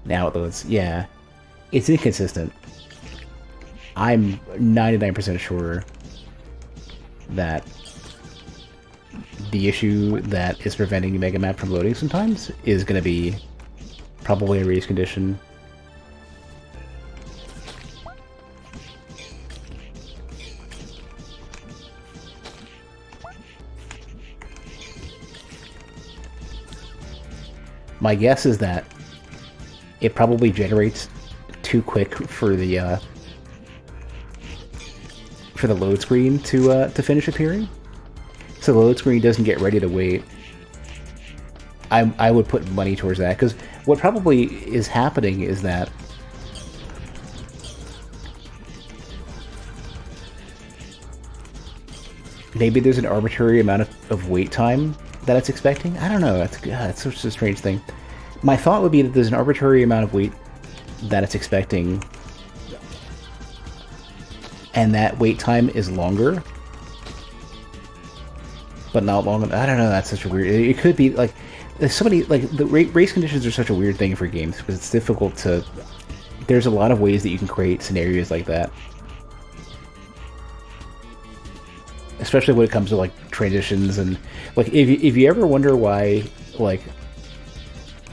Now it loads. Yeah. It's inconsistent. I'm 99% sure that the issue that is preventing Mega Map from loading sometimes is going to be probably a race condition. My guess is that it probably generates too quick for the load screen to finish appearing. So the load screen doesn't get ready to wait. I would put money towards that, because what probably is happening is that maybe there's an arbitrary amount of wait time that it's expecting. I don't know. That's such a strange thing. My thought would be that there's an arbitrary amount of wait that it's expecting, and that wait time is longer, but not long enough. I don't know. That's such a weird. It could be like there's so many, like the race conditions are such a weird thing for games because it's difficult to. There's a lot of ways that you can create scenarios like that, especially when it comes to like transitions and like if you ever wonder why like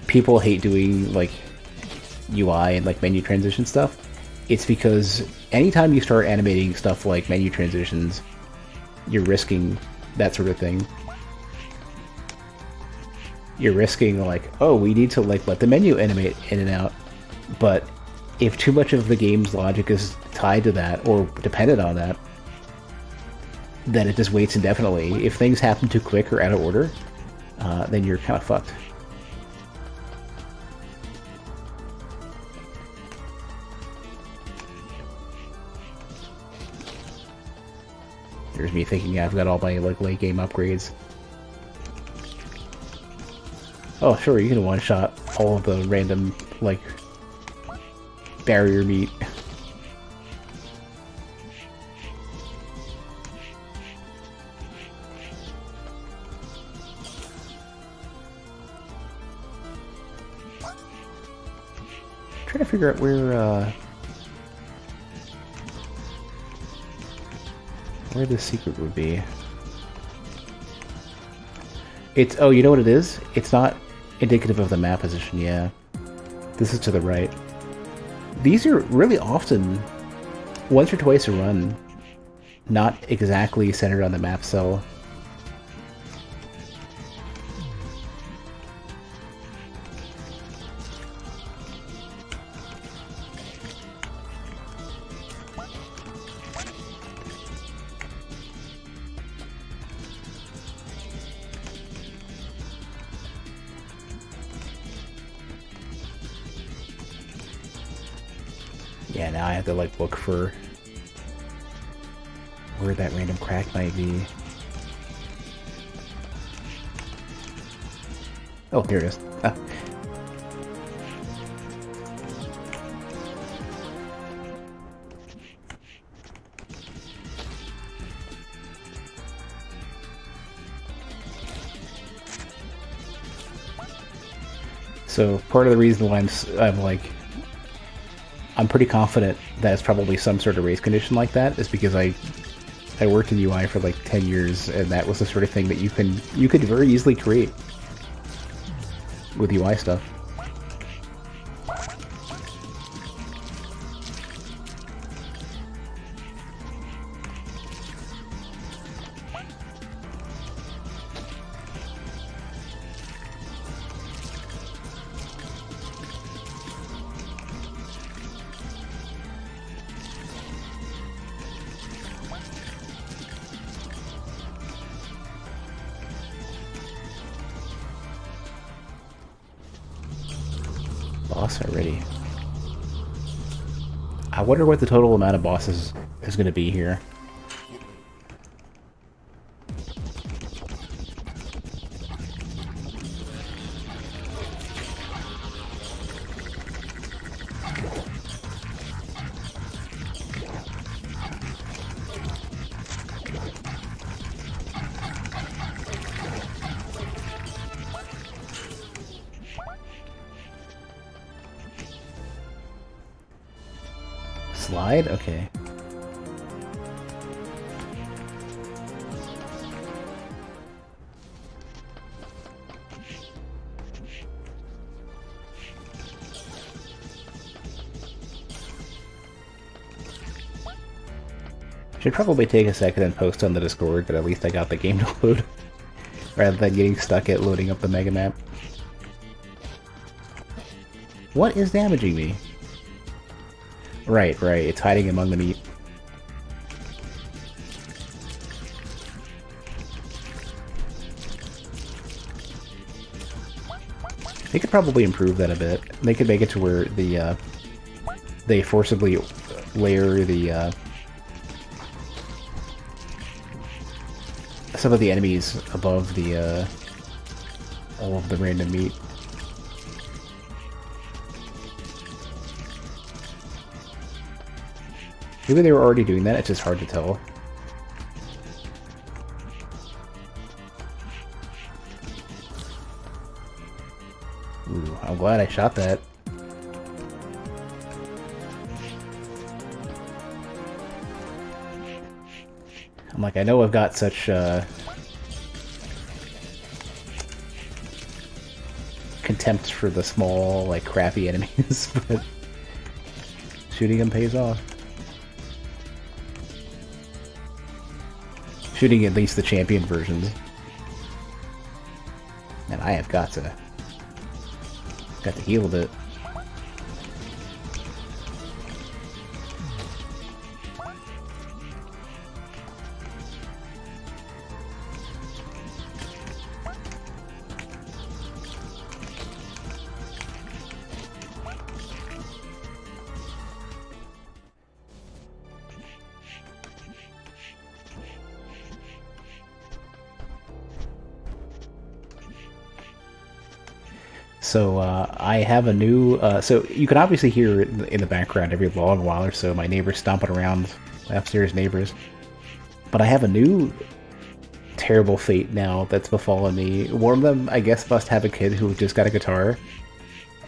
people hate doing like UI and like menu transition stuff, it's because anytime you start animating stuff like menu transitions, you're risking that sort of thing. You're risking like, oh, we need to like let the menu animate in and out, but if too much of the game's logic is tied to that or dependent on that, then it just waits indefinitely. If things happen too quick or out of order, then you're kind of fucked. There's me thinking I've got all my like late game upgrades. Oh sure, you can one-shot all of the random like barrier meat. Trying to figure out where the secret would be. It's, oh, you know what it is? It's not indicative of the map position, yeah. This is to the right. These are really often, once or twice a run, not exactly centered on the map cell. Yeah, now I have to like look for where that random crack might be. Oh, here it is. Ah. So part of the reason why I'm pretty confident that it's probably some sort of race condition like that is because I worked in UI for like 10 years, and that was the sort of thing that you could very easily create with UI stuff. Boss already. I wonder what the total amount of bosses is going to be here. slide? Okay. Should probably take a second and post on the Discord that at least I got the game to load, rather than getting stuck at loading up the mega map. What is damaging me? Right, it's hiding among the meat. They could probably improve that a bit. They could make it to where the they forcibly layer the some of the enemies above the all of the random meat. Maybe they were already doing that, it's just hard to tell. Ooh, I'm glad I shot that. I'm like, I know I've got such contempt for the small, like, crappy enemies, but shooting them pays off. Shooting at least the champion versions. And I have got to heal a bit. So I have a new, so you can obviously hear in the background every long while or so my neighbors stomping around, my upstairs neighbors. But I have a new terrible fate now that's befallen me. One of them, I guess, must have a kid who just got a guitar,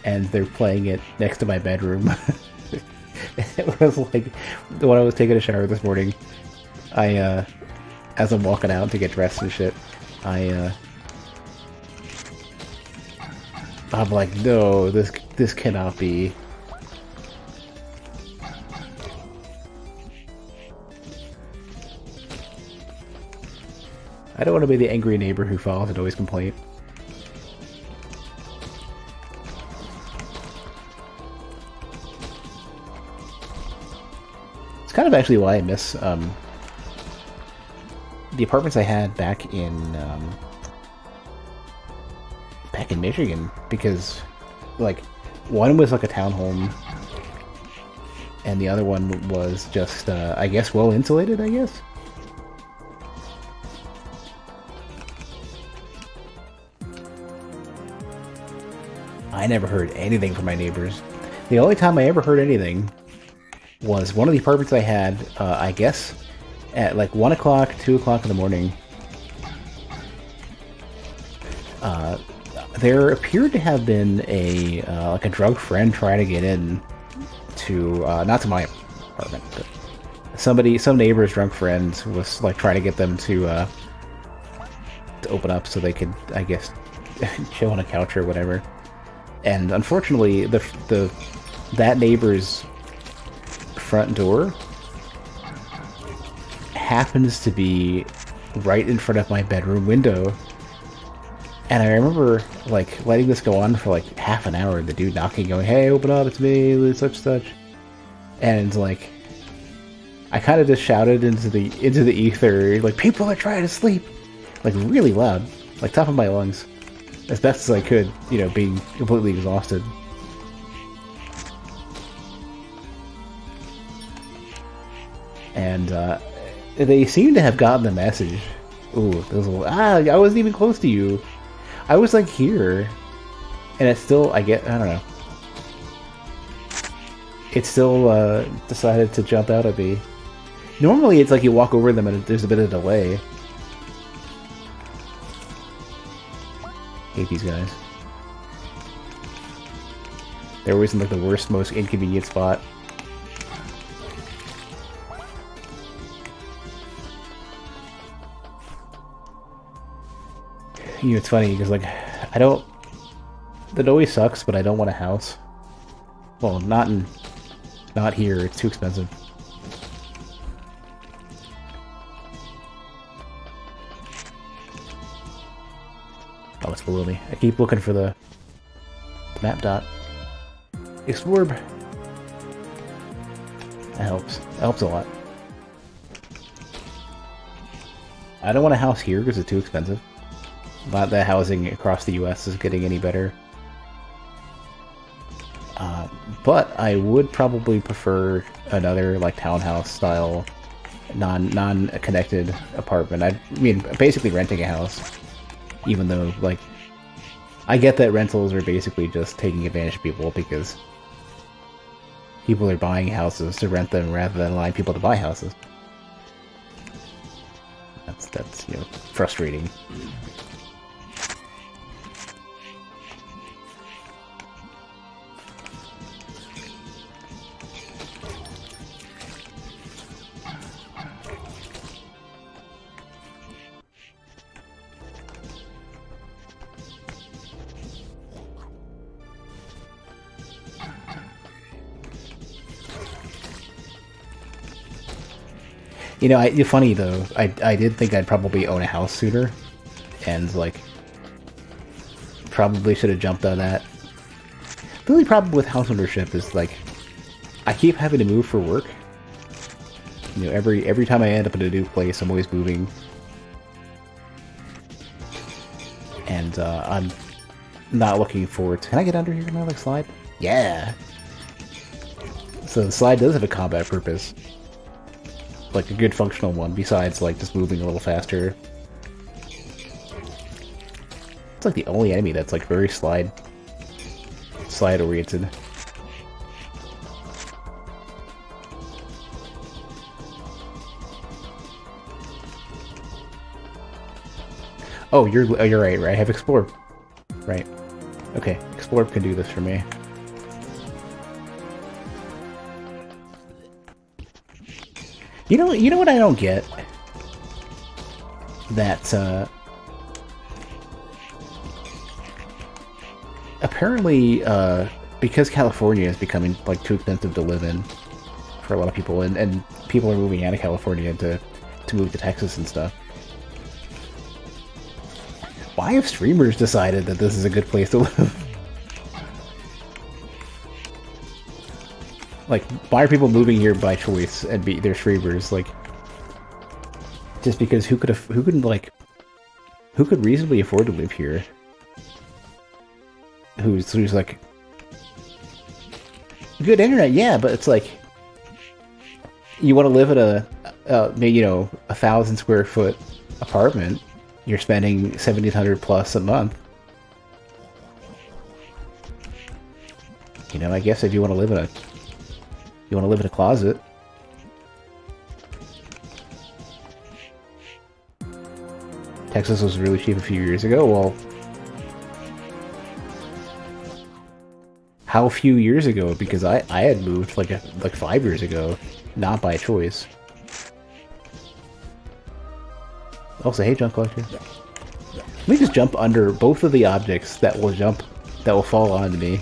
and they're playing it next to my bedroom. It was like, when I was taking a shower this morning, I, as I'm walking out to get dressed and shit, I'm like, no, this cannot be. I don't want to be the angry neighbor who files a noise complaint. It's kind of actually why I miss the apartments I had back in Michigan, because like one was like a townhome and the other one was just I guess well insulated, I guess. I never heard anything from my neighbors. The only time I ever heard anything was one of the apartments I had, I guess at like 1 o'clock, 2 o'clock in the morning. There appeared to have been a like a drunk friend trying to get in to not to my apartment, but some neighbor's drunk friend was like trying to get them to open up so they could, I guess, chill on a couch or whatever. And unfortunately, that neighbor's front door happens to be right in front of my bedroom window. And I remember, like, letting this go on for, like, half an hour, the dude knocking, going, hey, open up, it's me, such. And, like, I kind of just shouted into the ether, like, people are trying to sleep! Like, really loud, like, top of my lungs. As best as I could, you know, being completely exhausted. And, they seem to have gotten the message. Ooh, I wasn't even close to you. I was like here, and it's still, I don't know. It still decided to jump out at me. Normally it's like you walk over them and there's a bit of delay. Hate these guys. They're always in like the worst, most inconvenient spot. You know, it's funny because like I don't. That always sucks, but I don't want a house. Well, not here. It's too expensive. Oh, it's below me. I keep looking for the map dot. Explore. That helps. That helps a lot. I don't want a house here because it's too expensive. Not that housing across the U.S. is getting any better. But I would probably prefer another like townhouse style, non-connected apartment. I mean, basically renting a house. Even though, like, I get that rentals are basically just taking advantage of people because people are buying houses to rent them rather than allowing people to buy houses. That's you know, frustrating. You know, it's funny though, I did think I'd probably own a house sooner, and like, probably should have jumped on that. The only problem with house ownership is like, I keep having to move for work. You know, every time I end up in a new place, I'm always moving. And I'm not looking forward to... Can I get under here? Can I like slide? Yeah! So the slide does have a combat purpose. Like a good functional one, besides like just moving a little faster. It's like the only enemy that's like very slide oriented. Oh, you're right. I have Explore. Right. Okay, Explore can do this for me. You know what I don't get? That apparently because California is becoming like too expensive to live in for a lot of people, and people are moving out of California to move to Texas and stuff. Why have streamers decided that this is a good place to live? Like, why are people moving here by choice and they're streamers? Like, just because who could reasonably afford to live here? Who's like good internet? Yeah, but it's like you want to live at a maybe, you know, 1,000 square foot apartment. You're spending 1,700 plus a month. You know, I guess if you want to live in a closet. Texas was really cheap a few years ago. Well, how few years ago? Because I had moved like 5 years ago, not by choice. Also, hey, junk collector. Let me just jump under both of the objects that will fall onto me.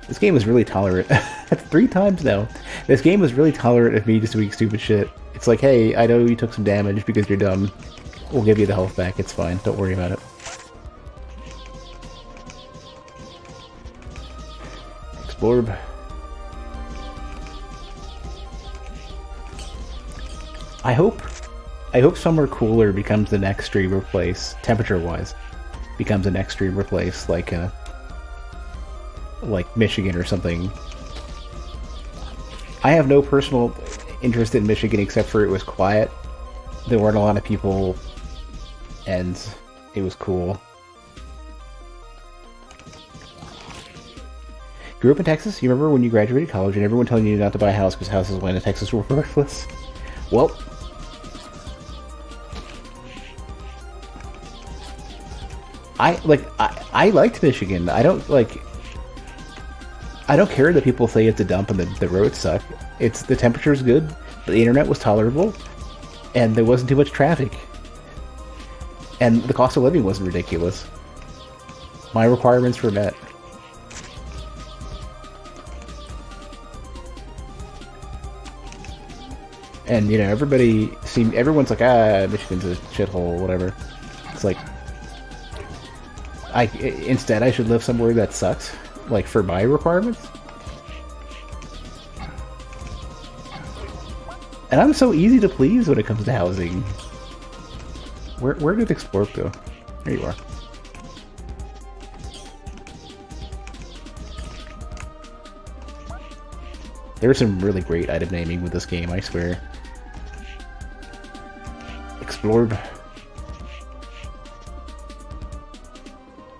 This game is really tolerant. 3 times now. This game is really tolerant of me just doing stupid shit. It's like, hey, I know you took some damage because you're dumb. We'll give you the health back. It's fine. Don't worry about it. Explore. I hope somewhere cooler becomes the next streamer place, temperature-wise. Becomes the next streamer place, like Michigan or something. I have no personal interest in Michigan except for it was quiet. There weren't a lot of people, and it was cool. Grew up in Texas? You remember when you graduated college and everyone telling you not to buy a house because houses went in Texas were worthless? Well, I liked Michigan. I don't care that people say it's a dump and the roads suck. The temperature's good, the internet was tolerable, and there wasn't too much traffic. And the cost of living wasn't ridiculous. My requirements were met. And, you know, everyone's like, ah, Michigan's a shithole, whatever. It's like, instead I should live somewhere that sucks, like, for my requirements. And I'm so easy to please when it comes to housing. Where did Explore go? There you are. There's some really great item naming with this game, I swear. Explored.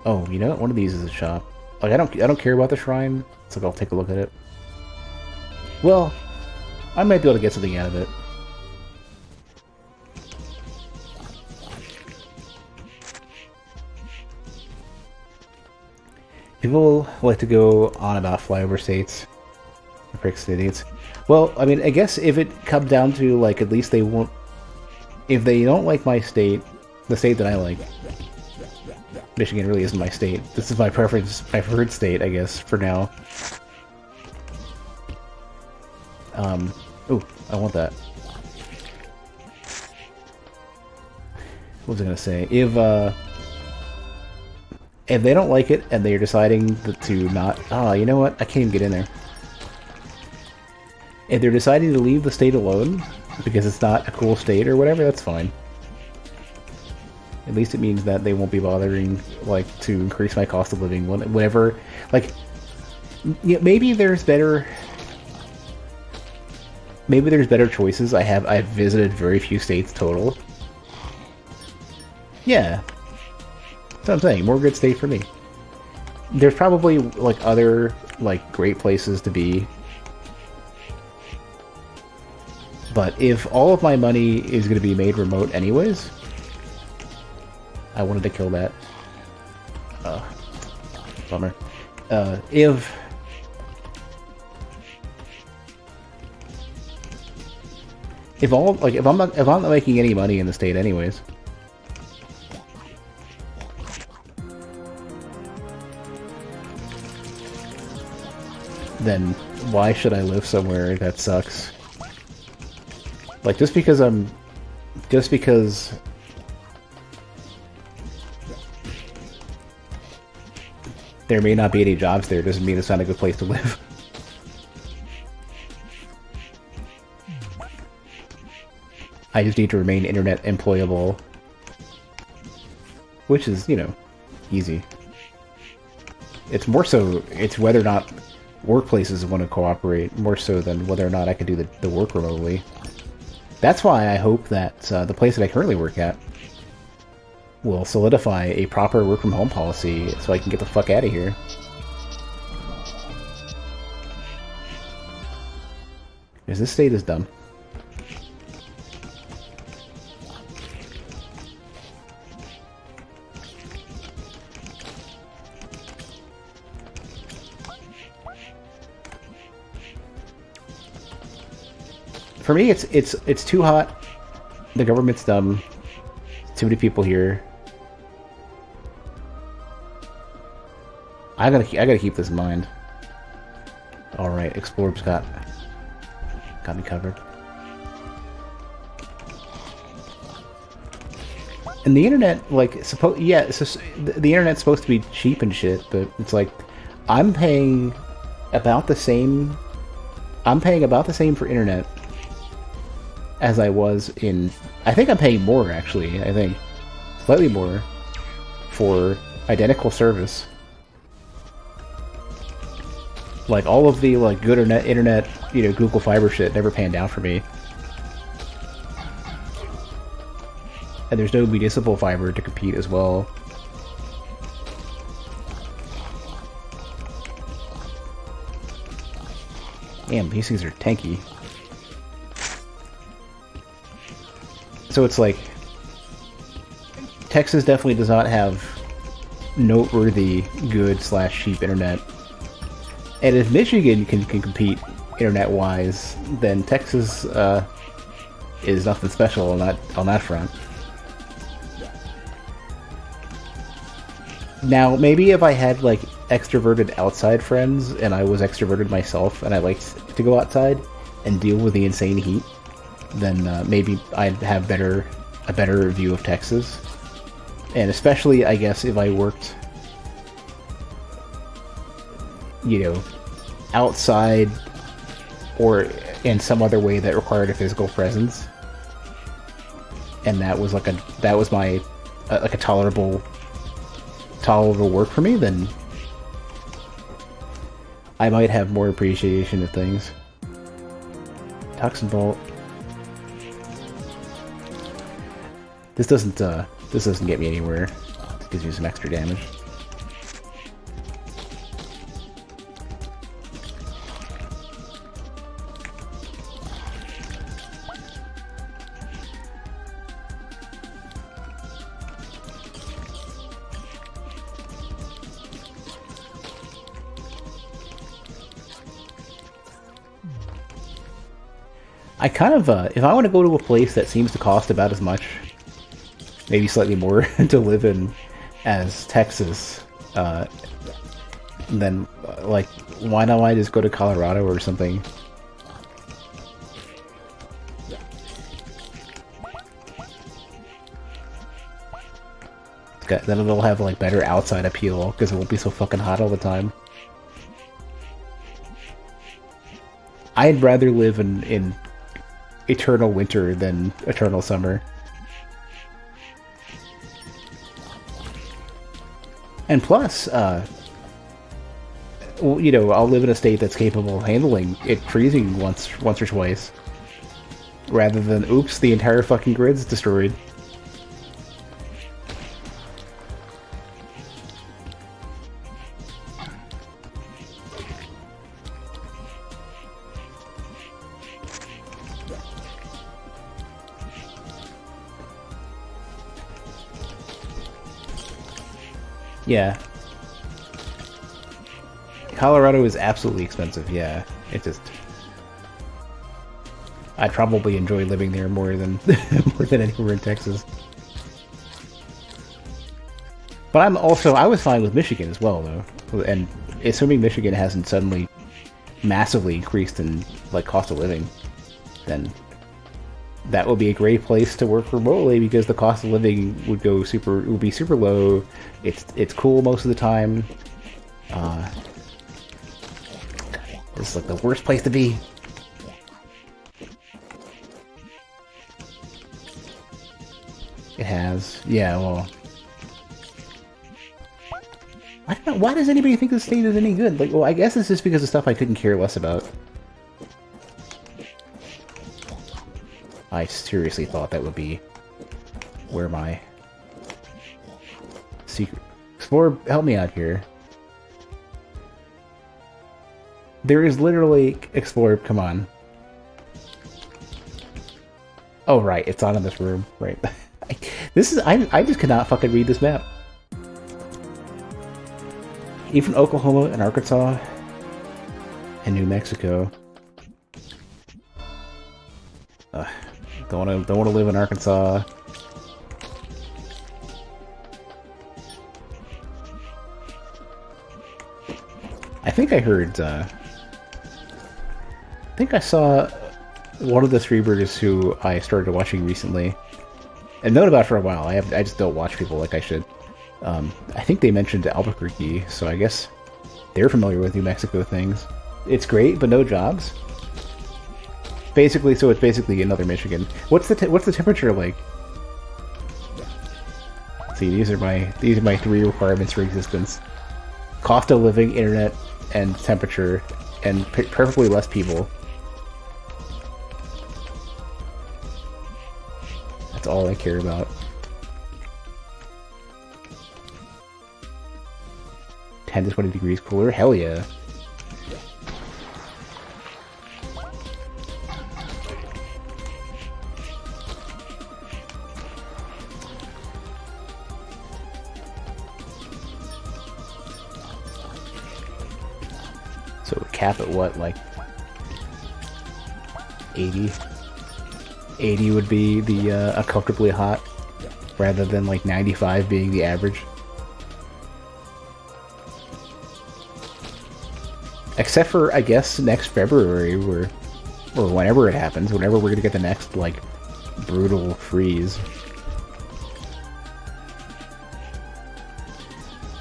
Oh, you know what? One of these is a shop. Like, I don't care about the shrine, so I'll take a look at it. Well, I might be able to get something out of it. People like to go on about flyover states. Pricks idiots. Well, I mean, I guess if it comes down to, like, at least they won't... If they don't like my state, the state that I like... Michigan really isn't my state. This is my preferred state, I guess, for now. Ooh, I want that. What was I gonna say? If they don't like it and they're deciding to not... Ah, you know what? I can't even get in there. If they're deciding to leave the state alone because it's not a cool state or whatever, that's fine. At least it means that they won't be bothering, like, to increase my cost of living whenever... Like, yeah, maybe there's better... Maybe there's better choices. I've visited very few states total. Yeah. That's what I'm saying. More good state for me. There's probably, like, other, like, great places to be. But if all of my money is going to be made remote anyways... I wanted to kill that. Bummer. If I'm not making any money in the state anyways, then why should I live somewhere that sucks? Like, just because there may not be any jobs there doesn't mean it's not a good place to live. I just need to remain internet employable. Which is, you know, easy. It's more so, it's whether or not workplaces want to cooperate, more so than whether or not I can do the work remotely. That's why I hope that the place that I currently work at will solidify a proper work-from-home policy so I can get the fuck out of here. Because this state is dumb. For me, it's too hot. The government's dumb. Too many people here. I gotta keep this in mind. All right, Explore's got me covered. And the internet, like, the internet's supposed to be cheap and shit, but it's like I'm paying about the same. I'm paying about the same for internet as I was in... I think I'm paying more, actually. I think slightly more for identical service. Like, all of the, like, good internet, you know, Google Fiber shit never panned out for me. And there's no municipal fiber to compete as well. Damn, these things are tanky. So it's like, Texas definitely does not have noteworthy good/cheap internet. And if Michigan can compete internet-wise, then Texas is nothing special on that front. Now, maybe if I had, like, extroverted outside friends, and I was extroverted myself, and I liked to go outside and deal with the insane heat, then maybe I'd have a better view of Texas. And especially, I guess, if I worked, you know, outside or in some other way that required a physical presence, and that was like my like a tolerable work for me, then I might have more appreciation of things. Toxin Bolt. This doesn't get me anywhere. It gives you some extra damage. I kind of, if I want to go to a place that seems to cost about as much, maybe slightly more, to live in as Texas, then, like, why don't I just go to Colorado or something? Then it'll have, like, better outside appeal, because it won't be so fucking hot all the time. I'd rather live in eternal winter than eternal summer. And plus, you know, I'll live in a state that's capable of handling it freezing once or twice, rather than, oops, the entire fucking grid's destroyed. Yeah. Colorado is absolutely expensive, yeah. It just... I'd probably enjoy living there more than more than anywhere in Texas. But I was fine with Michigan as well, though. And assuming Michigan hasn't suddenly massively increased in, like, cost of living, then that would be a great place to work remotely, because the cost of living would be super low. It's cool most of the time. This is like the worst place to be. It has, yeah. Well, I don't know. Why does anybody think this state is any good? Like, well, I guess it's just because of stuff I couldn't care less about. I seriously thought that would be where my secret... Explorer, help me out here. There is literally... Explorer, come on. Oh, right, it's on in this room. Right. I just cannot fucking read this map. Even Oklahoma and Arkansas and New Mexico. Don't want to live in Arkansas. I think I heard. I think I saw one of the streamers who I started watching recently, and known about for a while. I just don't watch people like I should. I think they mentioned Albuquerque, so I guess they're familiar with New Mexico things. It's great, but no jobs. Basically, so it's basically another Michigan. What's the temperature like? See, these are my 3 requirements for existence: cost of living, internet, and temperature, and perfectly less people. That's all I care about. 10 to 20 degrees cooler? Hell yeah. So cap at what, like 80? 80 would be the uncomfortably hot, rather than like 95 being the average. Except for, I guess, next February, or whenever it happens, whenever we're gonna get the next, like, brutal freeze.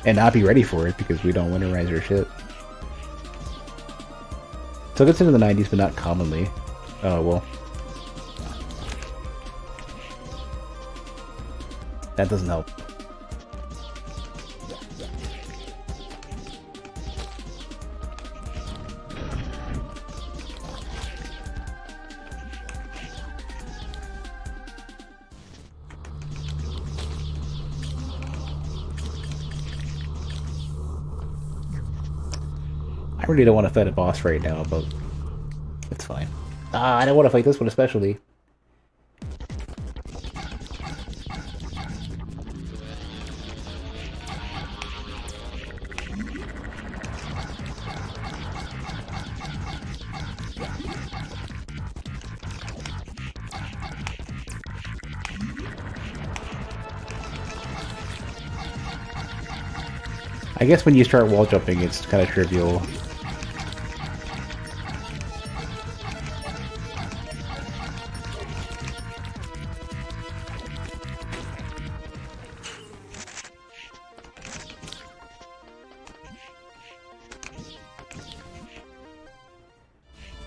And not be ready for it, because we don't winterize our shit. So it gets into the 90s, but not commonly. Oh, well. That doesn't help. I really don't want to fight a boss right now, but it's fine. I don't want to fight this one especially. I guess when you start wall jumping, it's kind of trivial.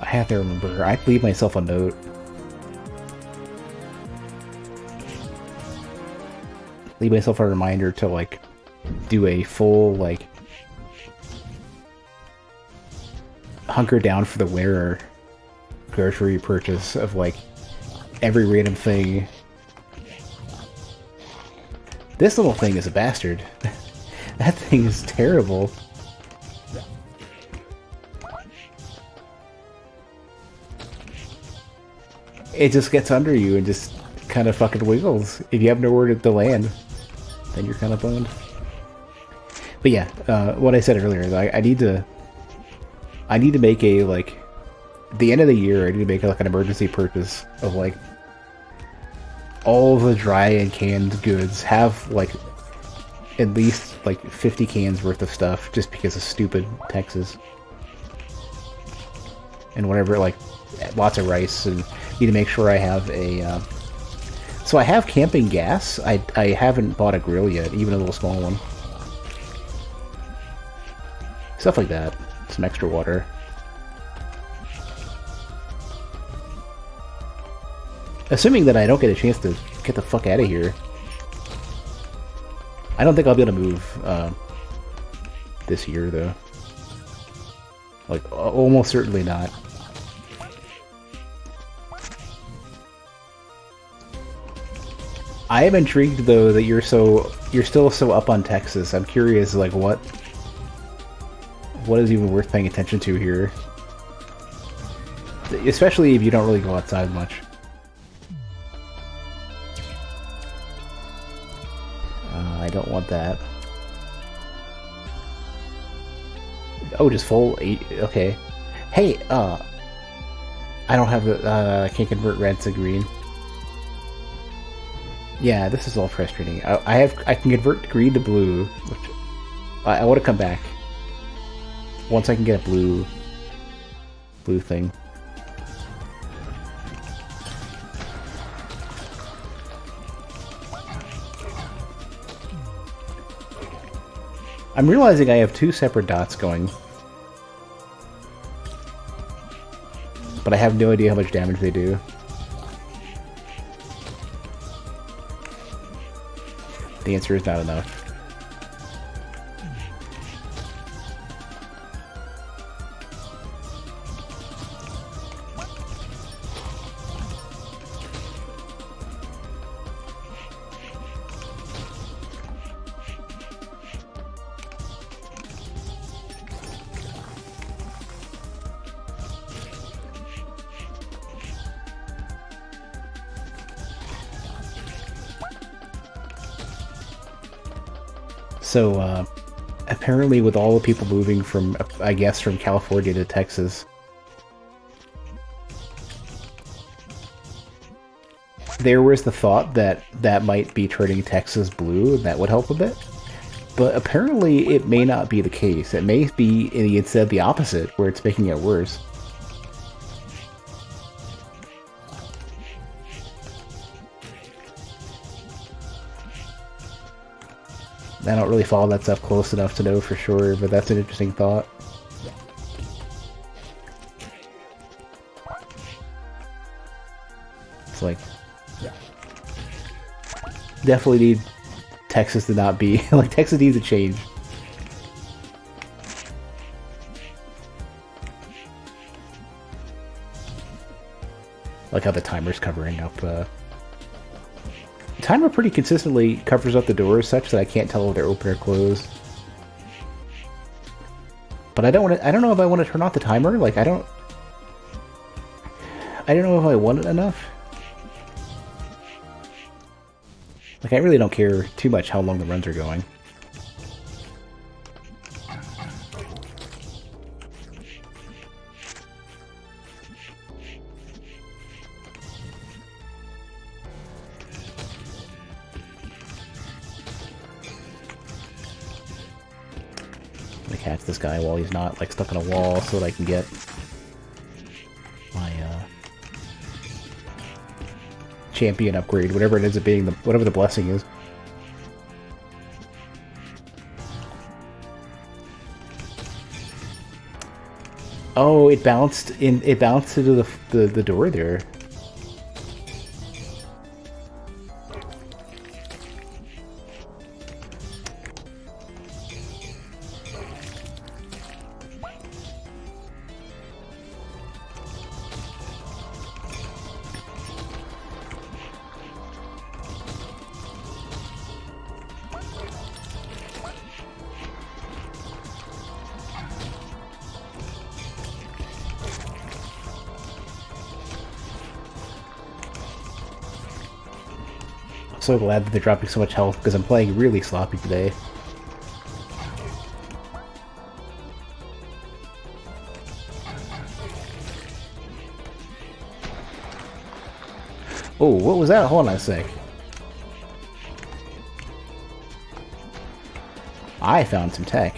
I have to remember. I leave myself a note. Leave myself a reminder to, like, do a full, like, hunker down for the winter grocery purchase of, like, every random thing. This little thing is a bastard. That thing is terrible. It just gets under you and just kind of fucking wiggles. If you have nowhere to land, then you're kind of boned. But yeah, what I said earlier is I need to make a, like, at the end of the year, I need to make, like, an emergency purchase of, like, all the dry and canned goods. Have, like, at least, like, 50 cans worth of stuff just because of stupid Texas. And whatever, like, lots of rice, and need to make sure I have a, so I have camping gas. I haven't bought a grill yet, even a little small one. Stuff like that. Some extra water. Assuming that I don't get a chance to get the fuck out of here. I don't think I'll be able to move this year, though. Like, almost certainly not. I am intrigued, though, that you're still so up on Texas. I'm curious, like, what is even worth paying attention to here? Especially if you don't really go outside much. I don't want that. Oh, just full 8. Okay. Hey, I don't have the. I can't convert red to green. Yeah, this is all frustrating. I can convert green to blue, which I want to come back once I can get a blue thing. I'm realizing I have 2 separate dots going, but I have no idea how much damage they do. The answer is not enough. So, apparently with all the people moving from, I guess, from California to Texas, there was the thought that that might be turning Texas blue, and that would help a bit. But apparently it may not be the case. It may be instead the opposite, where it's making it worse. I don't really follow that stuff close enough to know for sure, but that's an interesting thought. It's like... definitely need Texas to not be... like, Texas needs a change. Like how the timer's covering up, The timer pretty consistently covers up the doors such that I can't tell if they're open or closed. But I don't know if I want to turn off the timer. Like, I don't know if I want it enough. Like, I really don't care too much how long the runs are going. Catch this guy while he's not like stuck in a wall so that I can get my champion upgrade, whatever it ends up being, whatever the blessing is. Oh, it bounced into the door there. So glad that they're dropping so much health because I'm playing really sloppy today. Oh, what was that? Hold on a sec. I found some tech.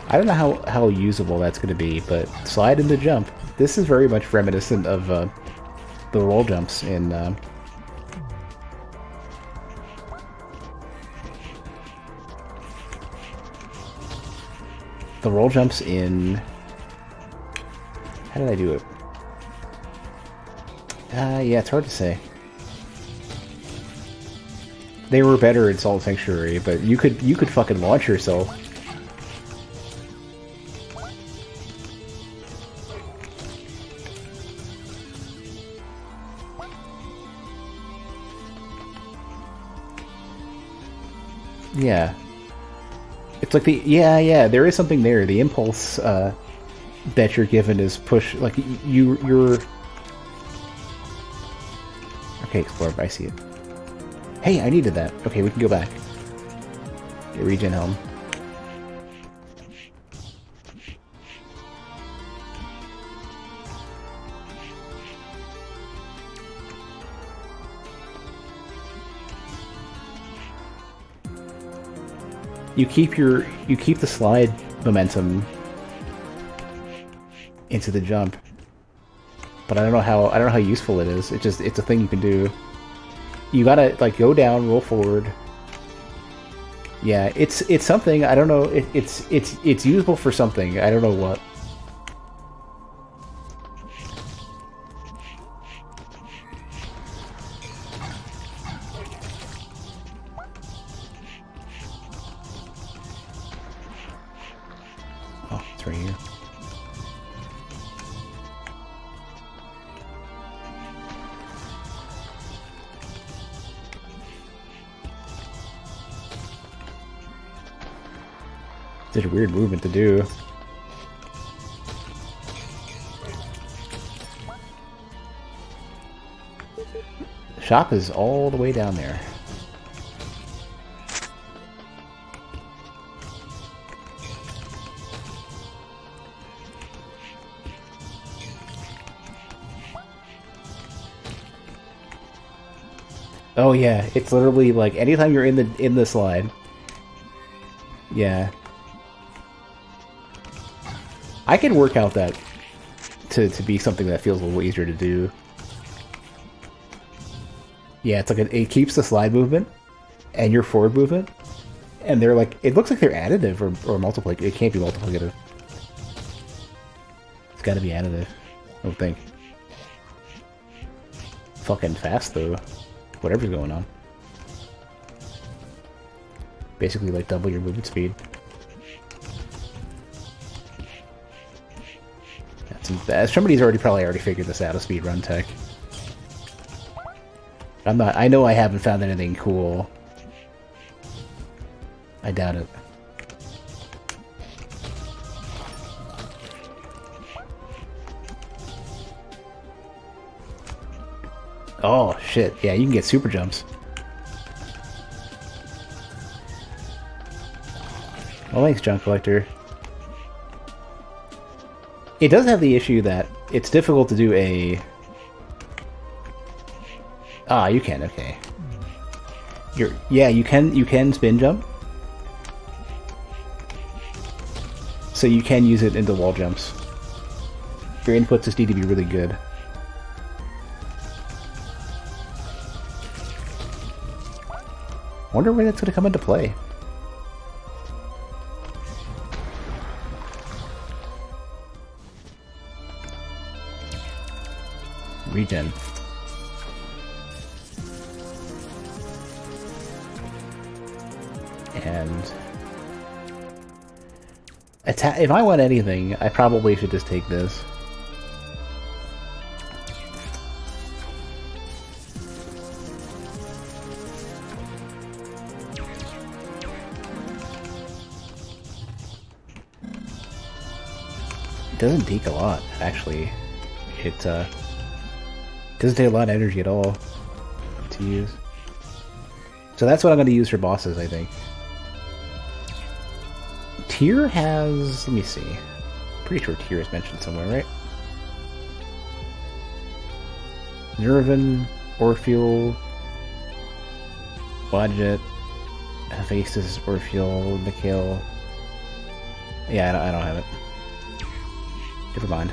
I don't know how usable that's going to be, but slide and the jump. This is very much reminiscent of the roll jumps in... the roll jumps in... How did I do it? Yeah, it's hard to say. They were better in Salt Sanctuary, but you could fucking launch yourself. Yeah. It's like the... Yeah, there is something there. The impulse that you're given is push... Like, you're... Okay, Explorer, I see it. Hey, I needed that. Okay, we can go back. Get regen helm. You keep the slide momentum into the jump, but I don't know how useful it is. It's a thing you can do. You gotta like go down, roll forward. Yeah, it's something. I don't know. It's useful for something. I don't know what. Oh, it's right here. Such a weird movement to do. The shop is all the way down there. Oh yeah, it's literally like anytime you're in the slide. Yeah. I can work out that to be something that feels a little easier to do. Yeah, it's like it keeps the slide movement and your forward movement, and they're like, it looks like they're additive or multiplicative. It can't be multiplicative. It's got to be additive, I don't think. Fucking fast though, whatever's going on. Basically, like double your movement speed. Somebody's probably already figured this out, a speedrun tech. I'm not. I know I haven't found anything cool. I doubt it. Oh shit! Yeah, you can get super jumps. Well, thanks, Junk Collector. It does have the issue that it's difficult to do a... Ah, you can, okay. Yeah, you can spin jump. So you can use it into wall jumps. Your inputs just need to be really good. Wonder when that's going to come into play. Regen. And if I want anything, I probably should just take this. It doesn't take a lot, actually. It doesn't take a lot of energy at all to use. So that's what I'm going to use for bosses, I think. Tyr has... let me see. Pretty sure Tyr is mentioned somewhere, right? Nervin, Orpheal, Wadjet, Hephaestus, Orpheal, Mikhail. Yeah, I don't have it. Never mind.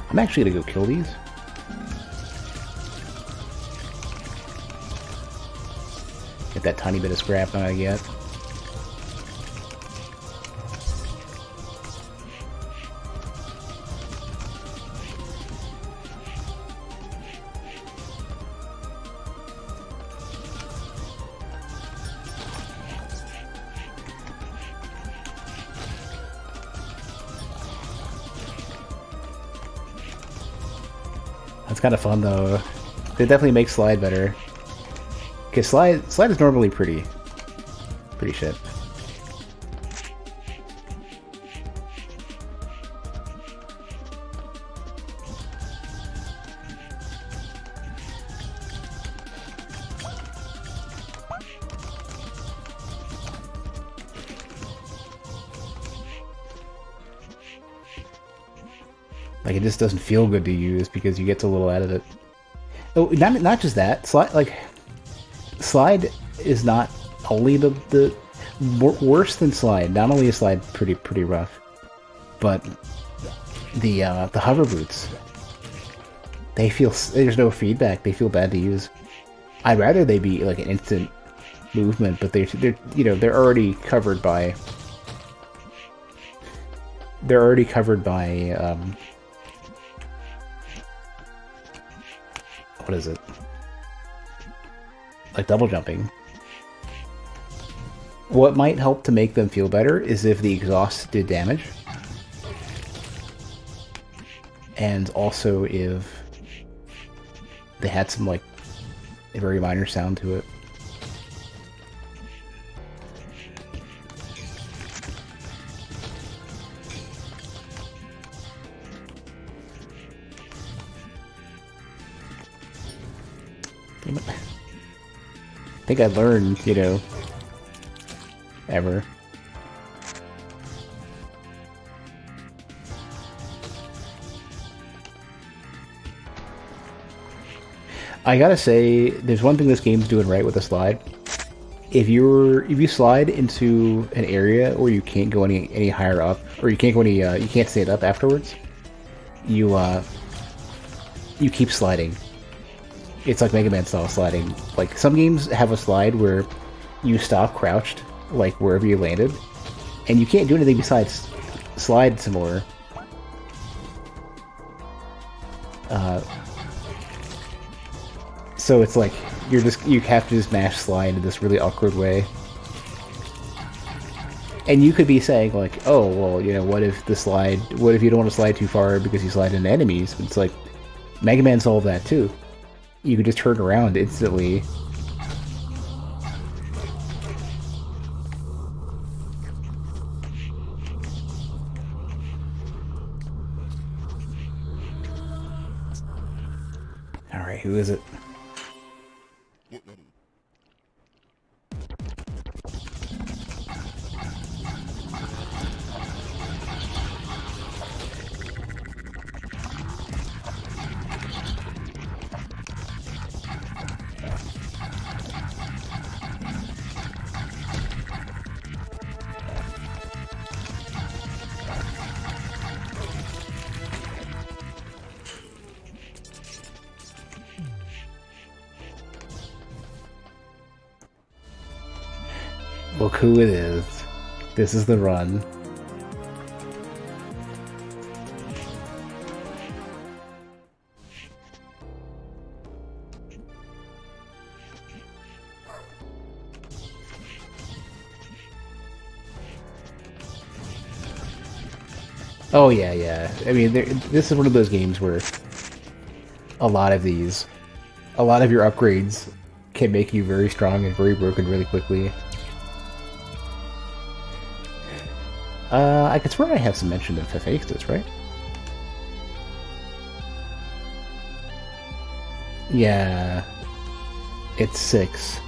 I'm actually gonna go kill these. Get that tiny bit of scrap I get. That's kind of fun though. It definitely makes slide better. Cause slide is normally pretty shit. Like, it just doesn't feel good to use because you get so little out of it. Oh, not just that. Slide is not only the worse than slide. Not only is slide pretty rough, but the hover boots. They feel, there's no feedback. They feel bad to use. I'd rather they be like an instant movement, but they're they're already covered by. They're already covered by. What is it? Like double jumping. What might help to make them feel better is if the exhaust did damage. And also if they had some, like, a very minor sound to it. game. I think I learned, you know, ever. I gotta say, there's one thing this game's doing right with the slide. If you slide into an area where you can't go any higher up, or you can't go any you can't stand up afterwards, you keep sliding. It's like Mega Man style sliding. Like some games have a slide where you stop crouched, like wherever you landed, and you can't do anything besides slide some more. So it's like you have to just mash slide in this really awkward way. And you could be saying like, oh well, you know, what if you don't want to slide too far because you slide into enemies? But it's like Mega Man solved that too. You could just turn around instantly. Alright, who is it? Look who it is. This is the run. Oh yeah, yeah. I mean, this is one of those games where a lot of your upgrades can make you very strong and very broken really quickly. I could swear I have some mention of Hephaestus, right? Yeah. It's 6.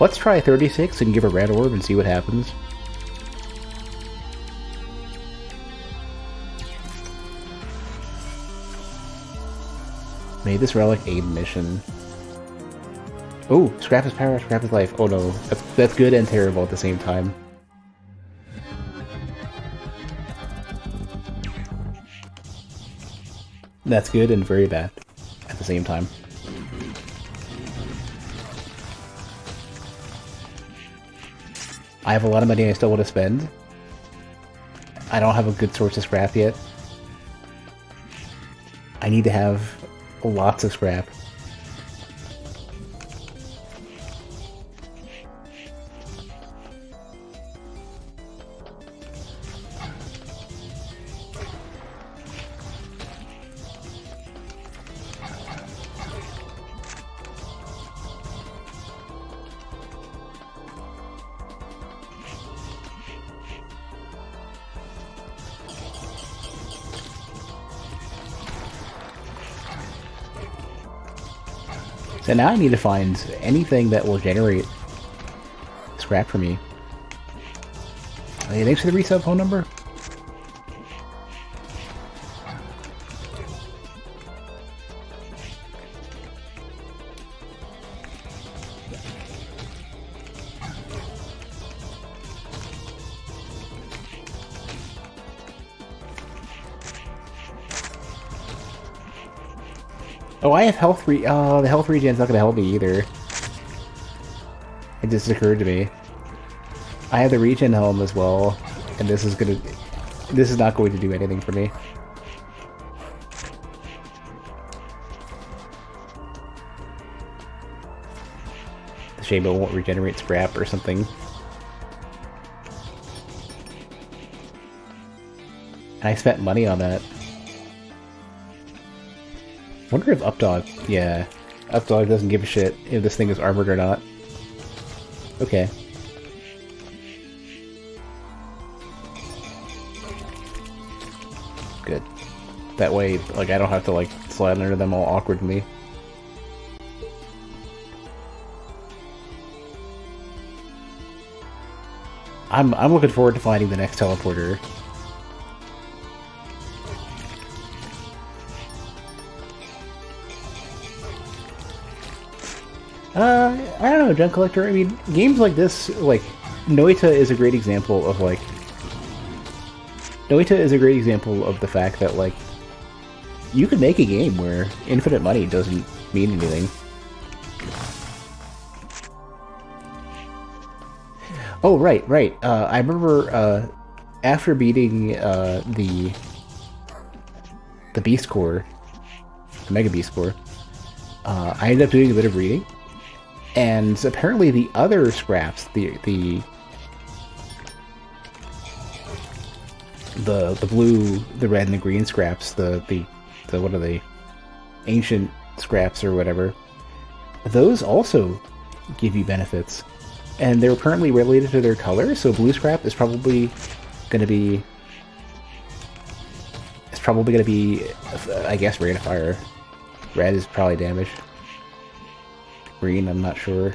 Let's try 36 and give a red orb and see what happens. May this relic aid mission. Oh, scrap his power, scrap his life. Oh no, that's good and terrible at the same time. That's good and very bad at the same time. I have a lot of money I still want to spend. I don't have a good source of scrap yet. I need to have lots of scrap. So now I need to find anything that will generate scrap for me. Hey, thanks for the resub phone number. Oh, I have health oh, the health regen's not gonna help me either. It just occurred to me. I have the regen helm as well, and this is not going to do anything for me. It's a shame it won't regenerate scrap or something. And I spent money on that. Wonder if Updog, yeah, Updog doesn't give a shit if this thing is armored or not. Okay. Good. That way, like, I don't have to, like, slide under them all awkwardly. I'm looking forward to finding the next teleporter. I don't know, Junk Collector. I mean, games like this, like, Noita is a great example of, like... Noita is a great example of the fact that, like, you could make a game where infinite money doesn't mean anything. Oh, right. I remember, after beating, the Beast Core, the Mega Beast Core, I ended up doing a bit of reading. And apparently the other scraps, the blue, the red, and the green scraps, the what are they? Ancient scraps or whatever. Those also give you benefits, and they're apparently related to their color. So blue scrap is probably going to be, I guess, rate of fire. Red is probably damage. Green, I'm not sure.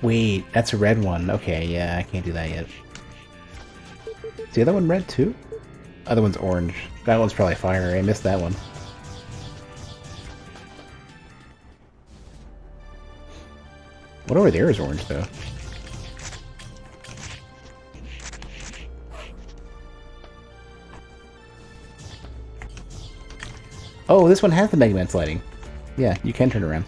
Wait, that's a red one. Okay, yeah, I can't do that yet. Is the other one red too? Other one's orange. That one's probably fire. I missed that one. What over there is orange though? Oh, this one has the Mega Man sliding. Yeah, you can turn around.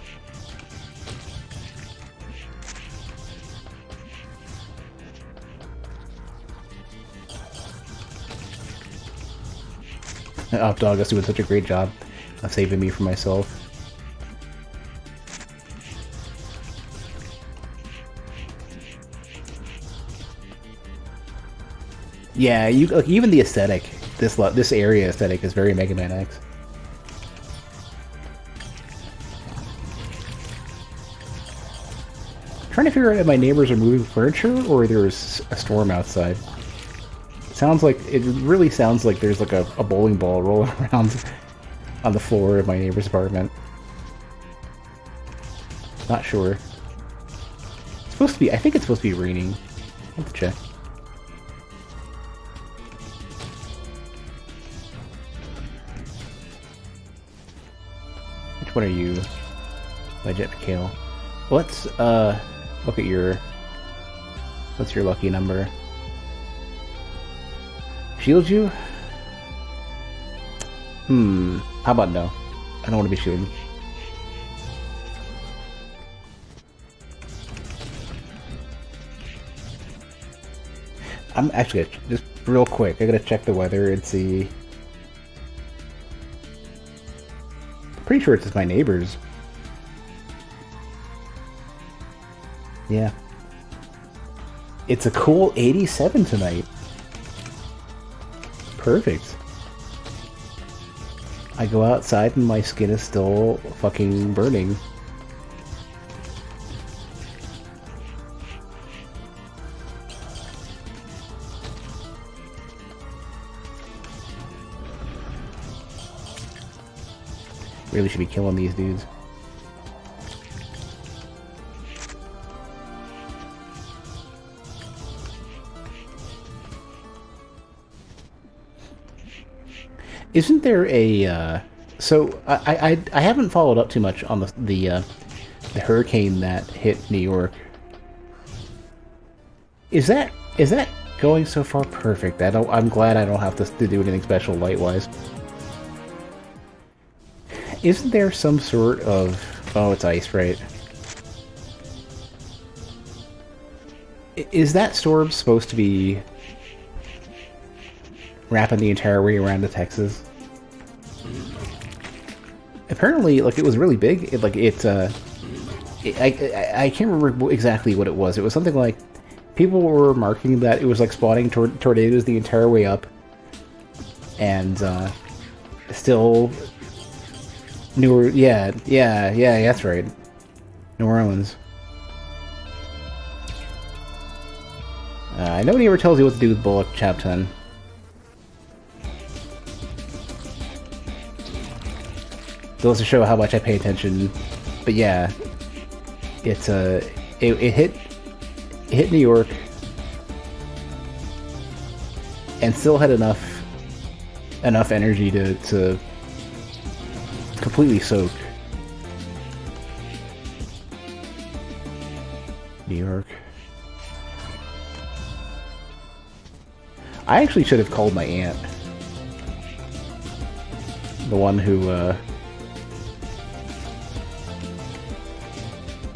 Updog is doing such a great job of saving me from myself. Yeah, like, even the aesthetic, this area aesthetic is very Mega Man X. I'm trying to figure out if my neighbors are moving furniture or there's a storm outside. It really sounds like there's like a bowling ball rolling around on the floor of my neighbor's apartment. Not sure. It's supposed to be, I think it's supposed to be raining. I have to check. Which one are you? My Jet Kale. Let's look at what's your lucky number? Shield you? How about no? I don't want to be shielded. I'm actually gonna, just real quick, I gotta check the weather and see. Pretty sure it's just my neighbors. Yeah. It's a cool 87 tonight. Perfect. I go outside and my skin is still fucking burning. Really should be killing these dudes. Isn't there a so I haven't followed up too much on the hurricane that hit New York. Is that going so far perfect? I'm glad I don't have to do anything special light-wise. Isn't there some sort of... Oh, it's ice, right? Is that storm supposed to be wrapping the entire way around to Texas? Apparently, like, it was really big. I can't remember exactly what it was. It was something like people were remarking that it was like spawning tornadoes the entire way up, and still yeah, that's right, New Orleans. Nobody ever tells you what to do with Bullock Chap 10. Goes to show how much I pay attention, but yeah, it hit New York and still had enough energy to completely soak New York. I actually should have called my aunt, the one who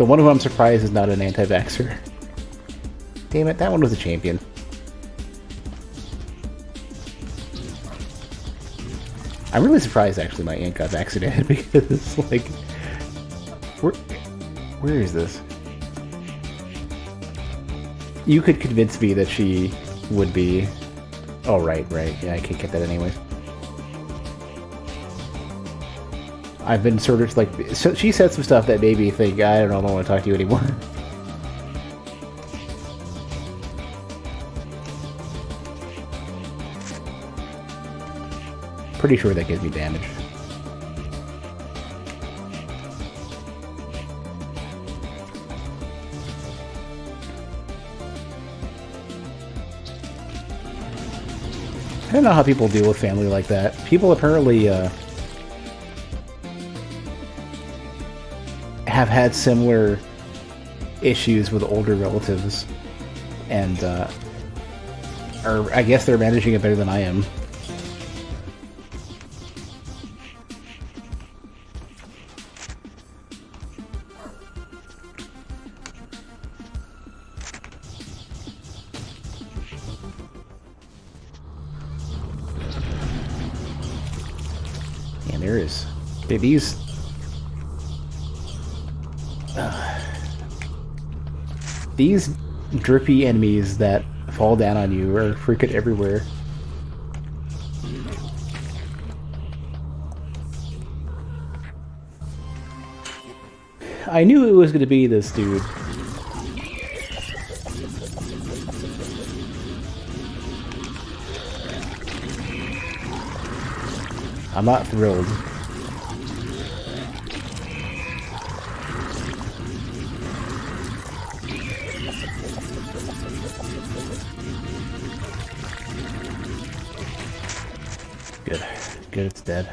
I'm surprised is not an anti-vaxxer. Damn it, that one was a champion. I'm really surprised, actually, my aunt got vaccinated, because, like... Where is this? You could convince me that she would be... Oh, right. Yeah, I can't get that anyways. I've been sort of, like... So she said some stuff that made me think, I don't want to talk to you anymore. Pretty sure that gives me damage. I don't know how people deal with family like that. People apparently have had similar issues with older relatives, and I guess they're managing it better than I am. And there is these drippy enemies that fall down on you are freaking everywhere. I knew it was going to be this dude. I'm not thrilled. Good, it's dead.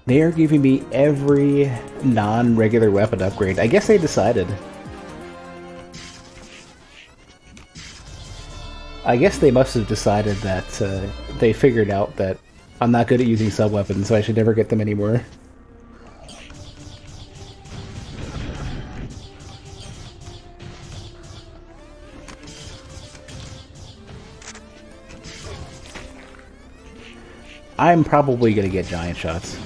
They are giving me every non-regular weapon upgrade. I guess they decided. I guess they must have decided that they figured out that I'm not good at using sub-weapons, so I should never get them anymore. I'm probably gonna get giant shots.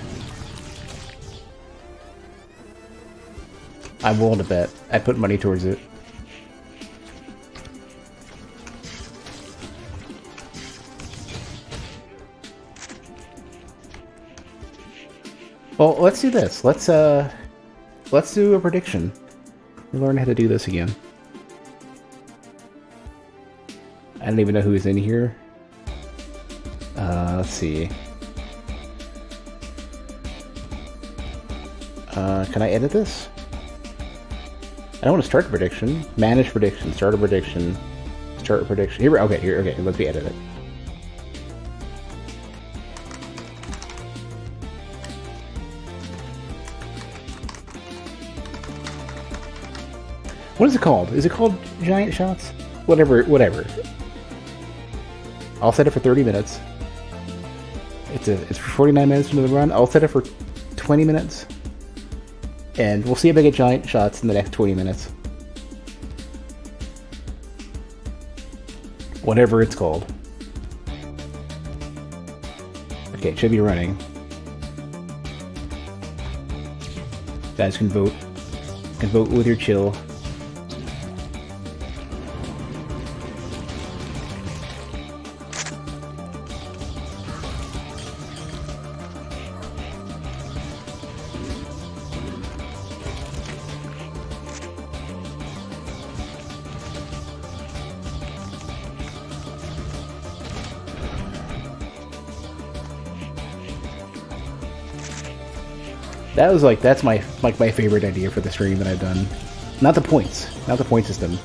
I'm willing to bet. I put money towards it. Well, let's do this. Let's do a prediction. Learn how to do this again. I don't even know who's in here. Let's see. Can I edit this? I don't want to start a prediction. Manage prediction. Start a prediction. Start a prediction. Here. Okay. Here. Okay. Let me edit it. What is it called? Is it called giant shots? Whatever. I'll set it for 30 minutes. It's for 49 minutes into the run. I'll set it for 20 minutes. And we'll see if I get giant shots in the next 20 minutes. Whatever it's called. Okay, it should be running. Guys can vote. You can vote with your chill. That was like, that's my favorite idea for the stream that I've done. Not the points, not the point system,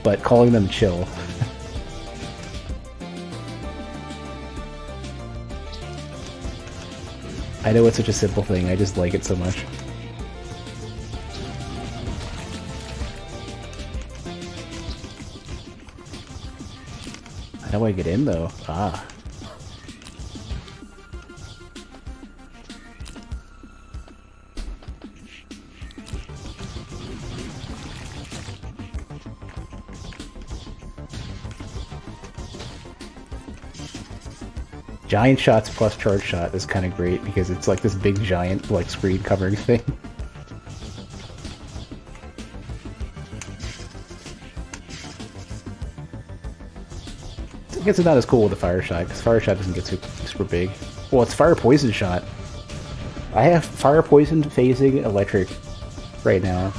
but calling them chill. I know it's such a simple thing, I just like it so much. How do I get in though? Ah. Giant shots plus charge shot is kind of great because it's like this big giant like screen covering thing. I guess it's not as cool with the fire shot because fire shot doesn't get super big. Well, it's fire poison shot. I have fire poison phasing electric right now.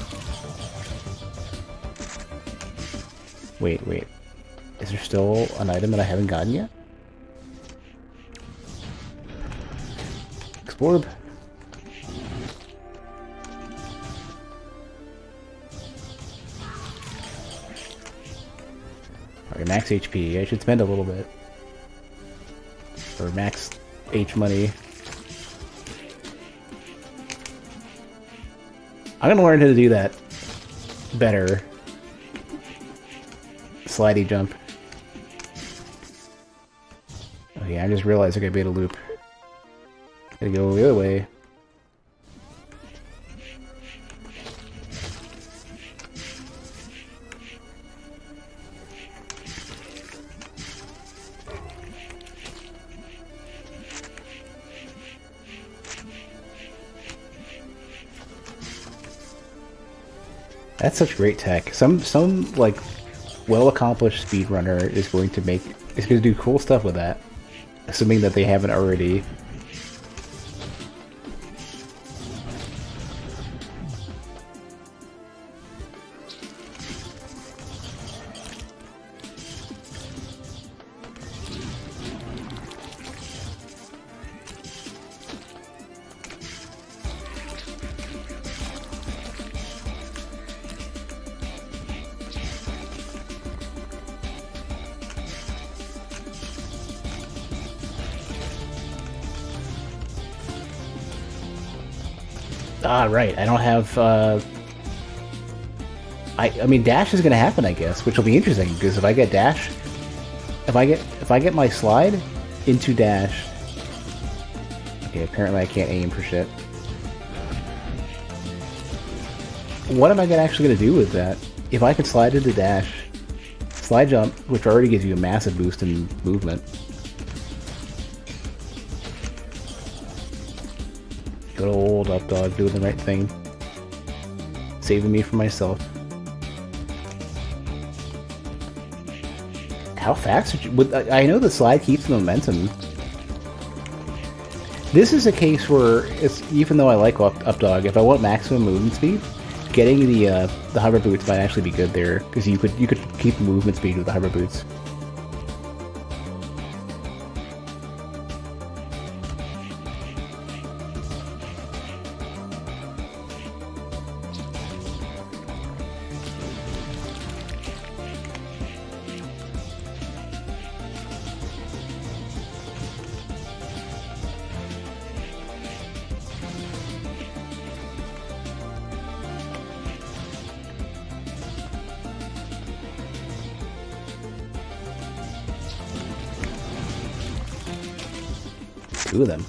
Wait. Is there still an item that I haven't gotten yet? Orb. Alright, max HP. I should spend a little bit. Or max H money. I'm gonna learn how to do that better. Slidey jump. Oh yeah, I just realized I gotta be able to loop. Gotta go the other way. That's such great tech. Some like well-accomplished speedrunner is going to do cool stuff with that, assuming that they haven't already. Ah, right. I don't have. I mean, dash is going to happen, I guess, which will be interesting because if I get dash, if I get my slide into dash. Okay, apparently I can't aim for shit. What am I actually going to do with that? If I could slide into dash, slide jump, which already gives you a massive boost in movement. Good old up dog doing the right thing. Saving me from myself. How fast? I know the slide keeps the momentum. This is a case where it's, even though I like up dog, if I want maximum movement speed, getting the hover boots might actually be good there because you could keep movement speed with the hover boots. Two of them.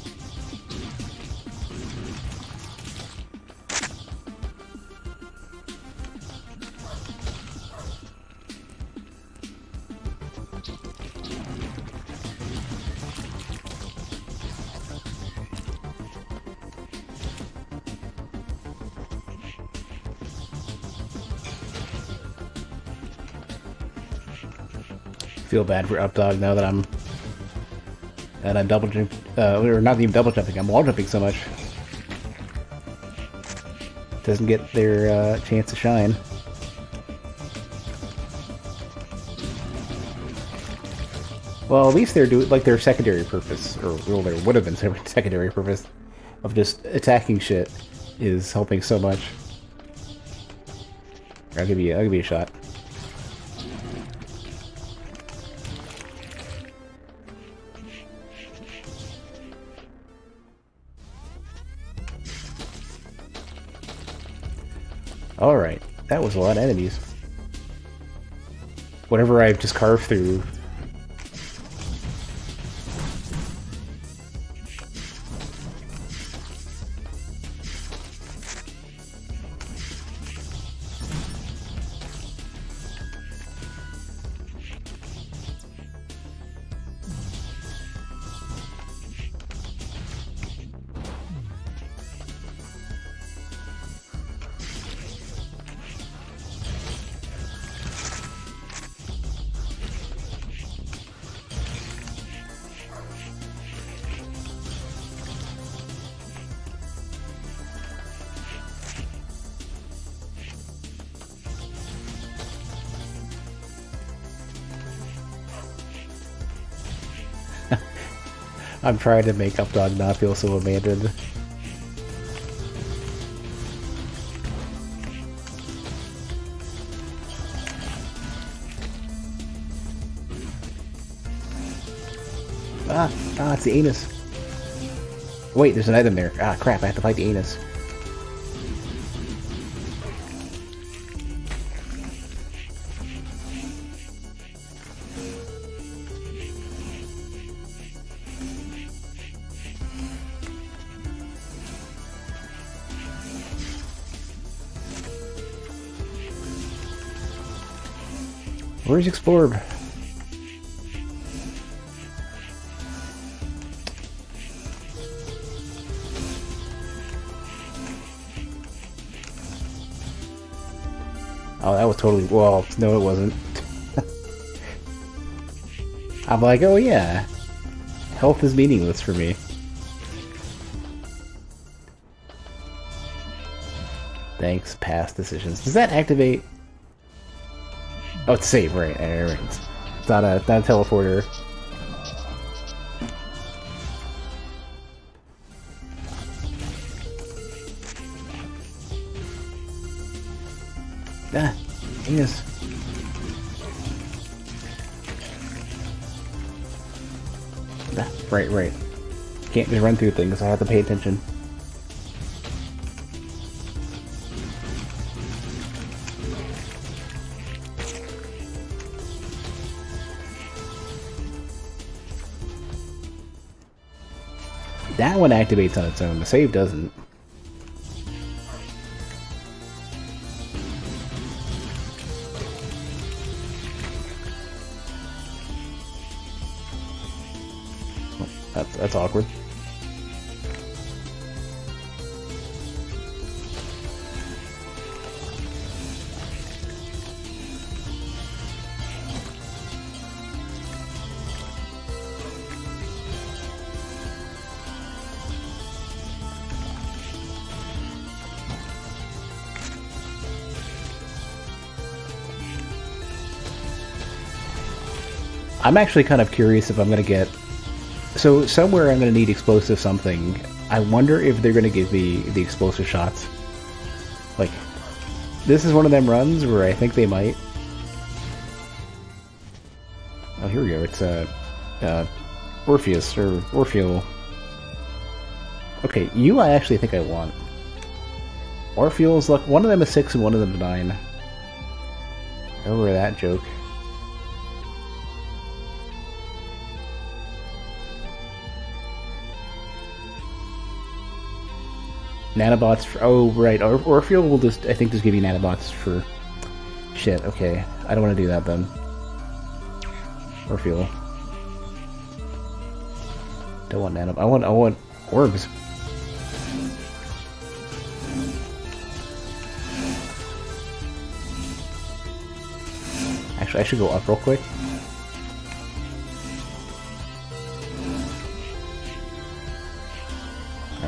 Feel bad for Updog now that I'm double jump, or not even double jumping. I'm wall jumping so much. Doesn't get their chance to shine. Well, at least they're doing like their secondary purpose, or well, there would have been secondary purpose of just attacking shit is helping so much. I'll give you a shot. Alright, that was a lot of enemies. Whatever I've just carved through. I'm trying to make Updog not feel so abandoned. Ah, it's the anus. Wait, there's an item there. Ah, crap, I have to fight the anus. Where's Explorb? Oh, that was totally... Well, no it wasn't. I'm like, oh yeah. Health is meaningless for me. Thanks, past decisions. Does that activate... Oh, it's save, right. It's not a teleporter. Ah, yes. Ah, right. Can't just run through things, I have to pay attention. That one activates on its own, the save doesn't. Oh, that's awkward. I'm actually kind of curious if I'm going to get... So, somewhere I'm going to need explosive something. I wonder if they're going to give me the explosive shots. Like, this is one of them runs where I think they might. Oh, here we go. It's, Orpheus, or Orpheal. Okay, you I actually think I want. Orpheal's luck. One of them is 6 and one of them is 9. Over that joke. Nanobots for... Oh, right. Orpheal will just, I think, just give you nanobots for... Shit, okay. I don't want to do that, then. Orpheal. Don't want nanobots. I want orbs. Actually, I should go up real quick.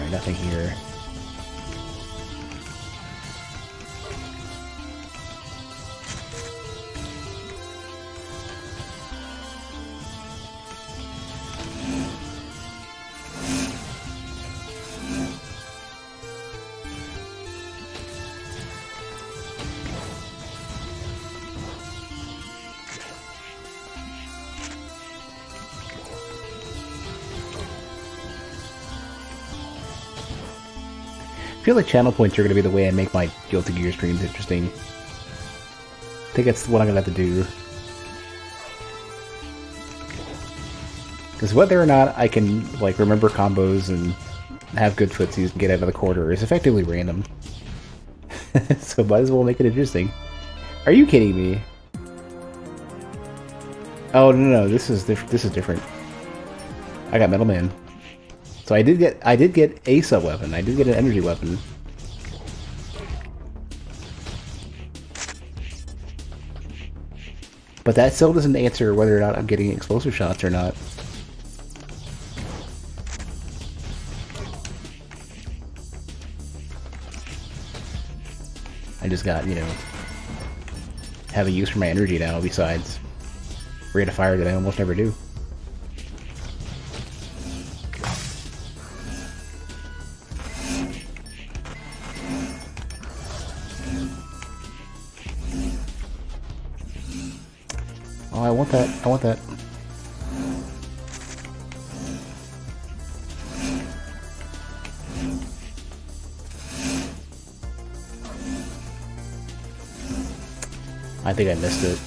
Alright, nothing here. I feel like channel points are going to be the way I make my Guilty Gear streams interesting. I think that's what I'm going to have to do. Because whether or not I can like remember combos and have good footsies and get out of the corner is effectively random. So might as well make it interesting. Are you kidding me? Oh no, this is different. I got Metal Man. So I did get a sub weapon. I did get an energy weapon. But that still doesn't answer whether or not I'm getting explosive shots or not. I just got, you know, have a use for my energy now besides rate of fire that I almost never do. Oh, I want that. I want that. I think I missed it.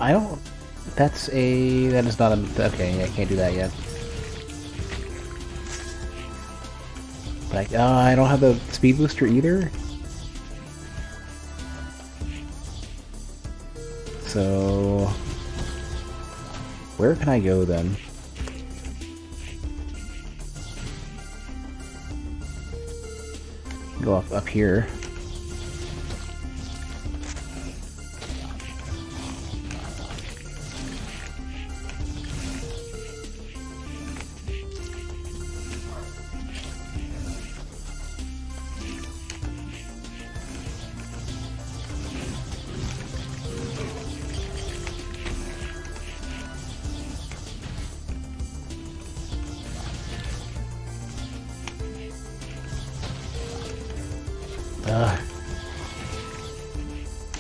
I don't... that is not a... okay, I can't do that yet. But I don't have the speed booster either. So... where can I go then? Go up here.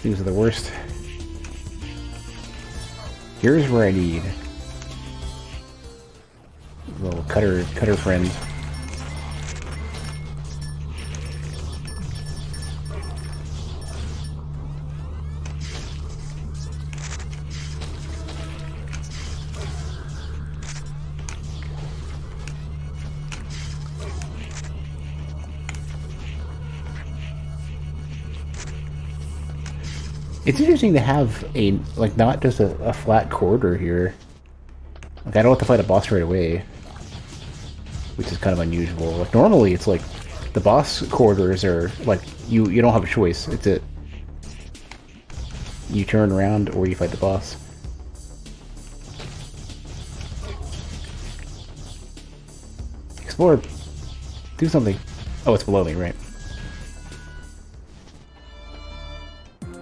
These are the worst. Here's where I need a little cutter friend. It's interesting to have a, like, not just a flat corridor here. Like, I don't have to fight a boss right away, which is kind of unusual. Like, normally it's like, the boss corridors are, like, you don't have a choice. It's it. You turn around or you fight the boss. Explore. Do something. Oh, it's below me, right.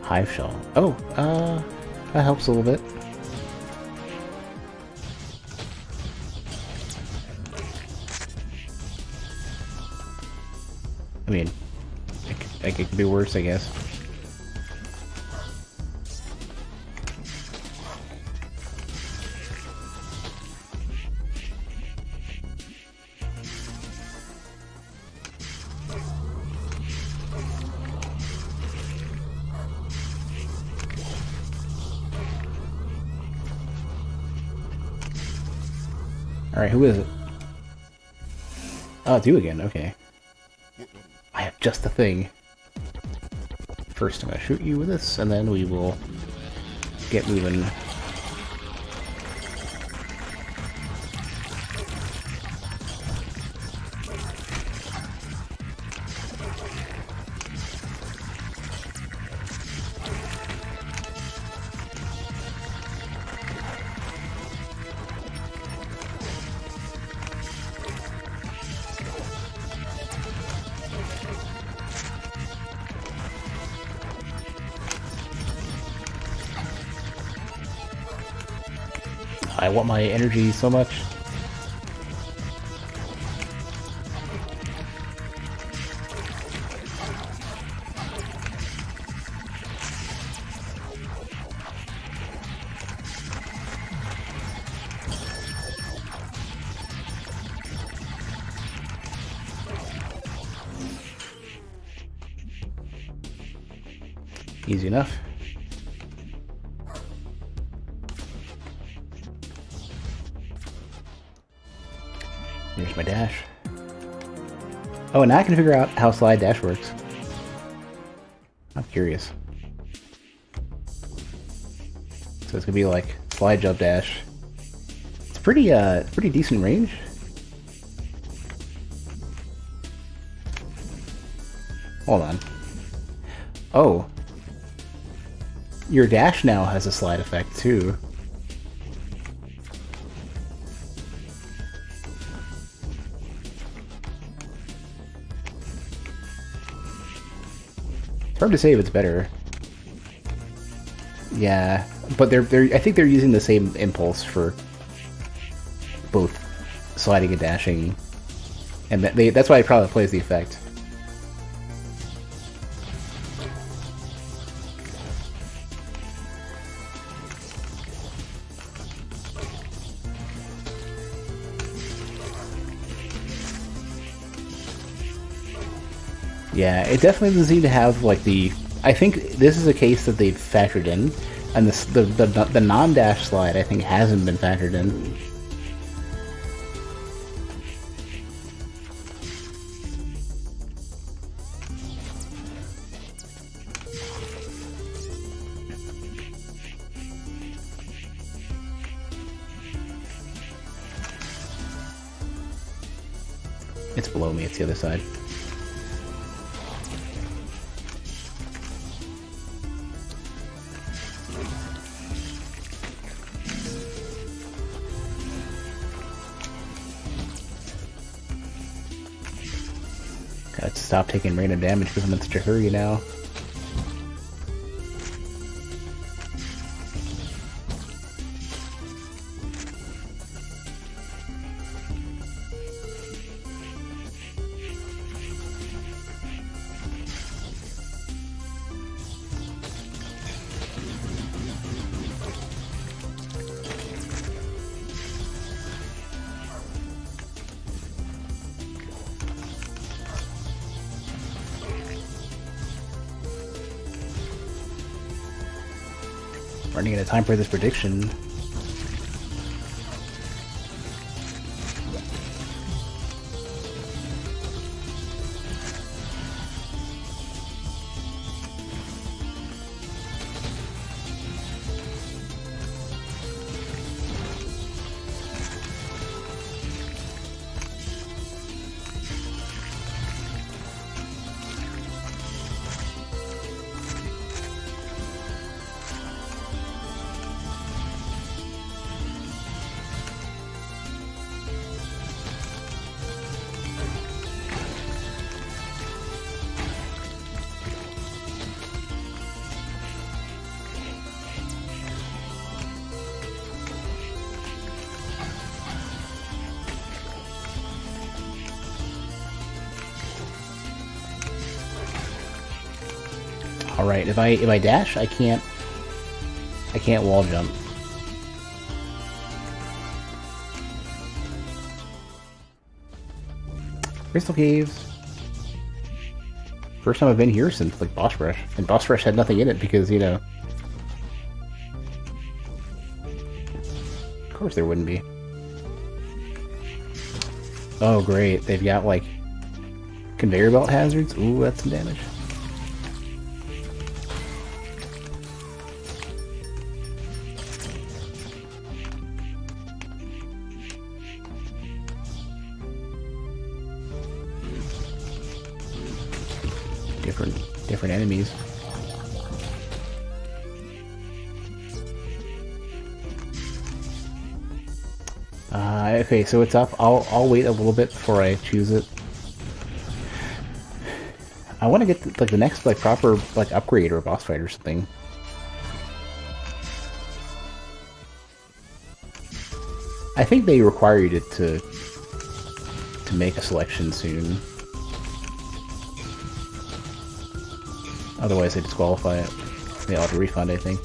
Hive shell. Oh, that helps a little bit. I mean, it could be worse, I guess. Alright, who is it? Oh, it's you again, okay. I have just the thing. First I'm gonna shoot you with this, and then we will get moving. I want my energy so much. Easy enough. Here's my dash. Oh, and now I can figure out how slide dash works. I'm curious. So it's gonna be like slide jump dash. It's pretty decent range. Hold on. Oh. Your dash now has a slide effect too. It's hard to say if it's better. Yeah, but I think they're using the same impulse for both sliding and dashing, and that's why it probably plays the effect. Yeah, it definitely doesn't seem to have like the. I think this is a case that they've factored in, and the non-dash slide I think hasn't been factored in. It's below me. It's the other side. Gotta stop taking random damage because I'm in such a hurry now. Running out of time for this prediction. Alright, if I dash, I can't wall jump. Crystal Caves. First time I've been here since like Boss Rush. And Boss Rush had nothing in it because, you know. Of course there wouldn't be. Oh, great. They've got, like, conveyor belt hazards. Ooh, that's some damage. Different enemies. Okay, so it's up. I'll wait a little bit before I choose it. I want to get like the next like proper like upgrade or boss fight or something. I think they require you to make a selection soon. Otherwise, they disqualify it. They ought to refund, I think.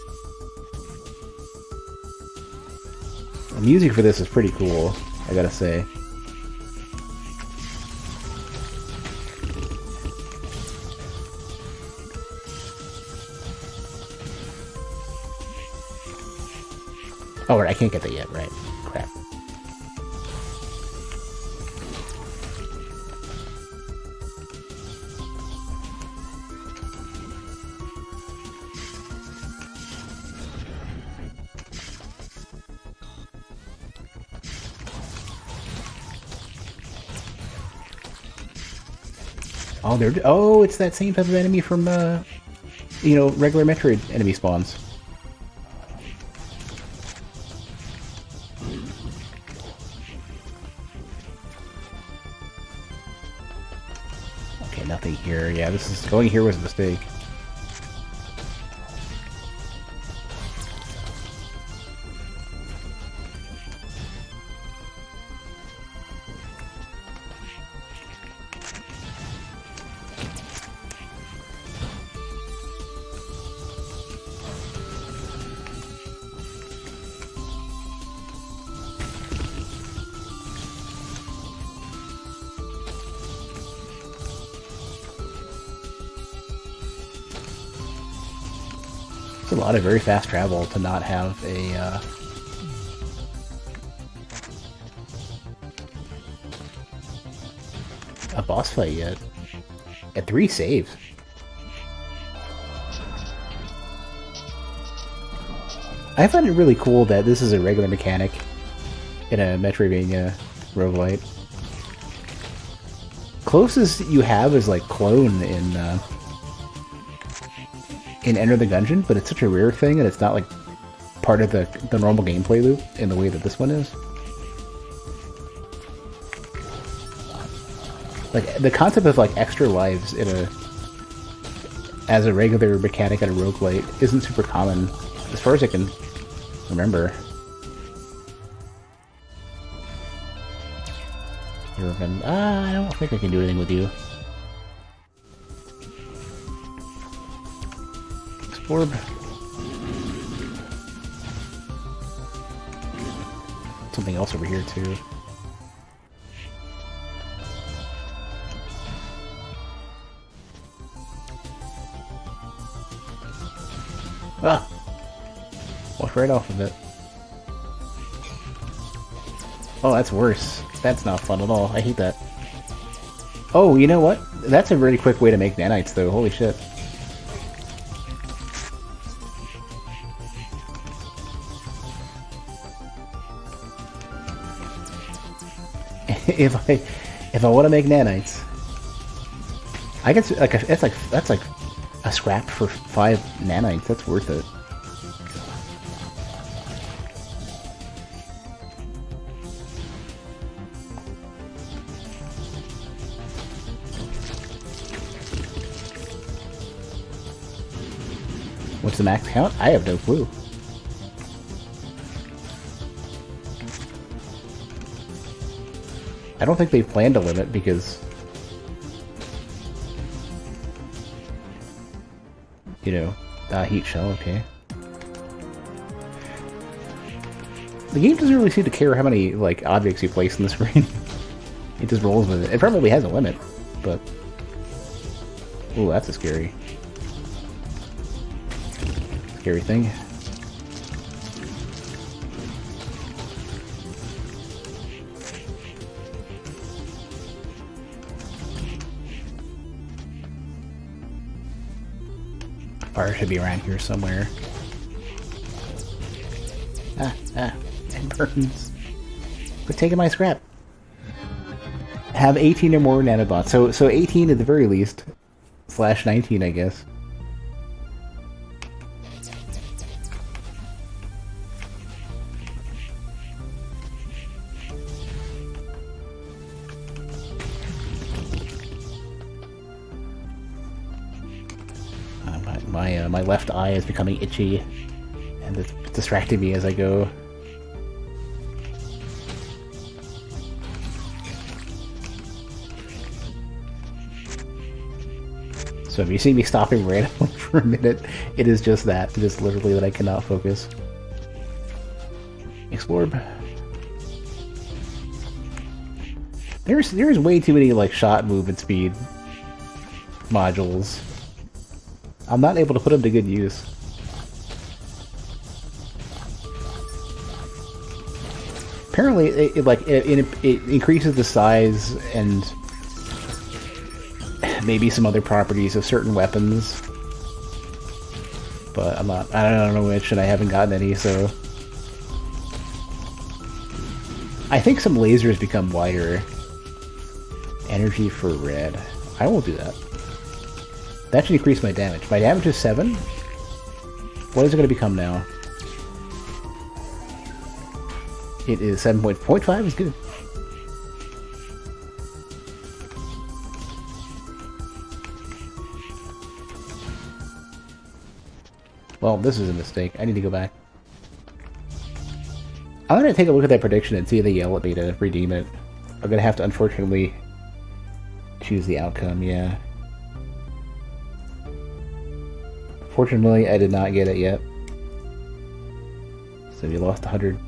The music for this is pretty cool, I gotta say. Oh, right, I can't get that yet, right? Crap. Oh, it's that same type of enemy from, you know, regular Metroid enemy spawns. Okay, nothing here. Yeah, going here was a mistake. A lot of very fast travel to not have a boss fight yet. At 3 saves. I find it really cool that this is a regular mechanic in a Metroidvania roguelite. Closest you have is like clone in Enter the Gungeon, but it's such a rare thing and it's not like part of the normal gameplay loop in the way that this one is. Like the concept of like extra lives as a regular mechanic in a roguelite isn't super common as far as I can remember. I don't think I can do anything with you. Orb. Something else over here too. Ah! Walked right off of it. Oh, that's worse. That's not fun at all. I hate that. Oh, you know what? That's a really quick way to make nanites though. Holy shit. If I want to make nanites, I get like that's like a scrap for 5 nanites. That's worth it. What's the max count? I have no clue. I don't think they planned to limit because, you know, heat shell, okay. The game doesn't really seem to care how many, like, objects you place in the screen. It just rolls with it. It probably has a limit, but... Ooh, that's a scary thing. Fire should be around here somewhere. It burns. Quit taking my scrap. Have 18 or more nanobots. So 18 at the very least. Slash 19, I guess. My left eye is becoming itchy, and it's distracting me as I go. So if you see me stopping randomly for a minute, it is just that. It is literally that I cannot focus. Explore. There's way too many like shot movement speed modules. I'm not able to put them to good use. Apparently, it increases the size and maybe some other properties of certain weapons, but I don't know which, and I haven't gotten any. So I think some lasers become wider. Energy for red. I will do that. That should increase my damage. My damage is 7. What is it going to become now? It is 7.5 is good. Well, this is a mistake. I need to go back. I'm going to take a look at that prediction and see if they yell at me to redeem it. I'm going to have to, unfortunately, choose the outcome, yeah. Fortunately, I did not get it yet. So we lost 100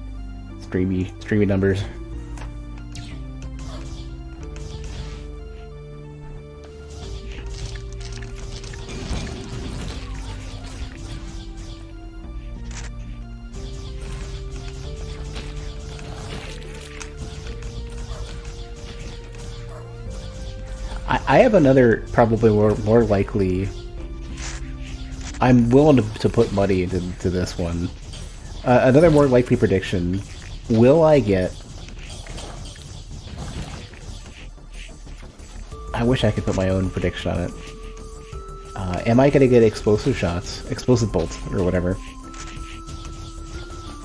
streamy numbers. I have another, probably more likely. I'm willing to put money into this one. Another more likely prediction. Will I get... I wish I could put my own prediction on it. Am I going to get explosive shots? Explosive bolts, or whatever.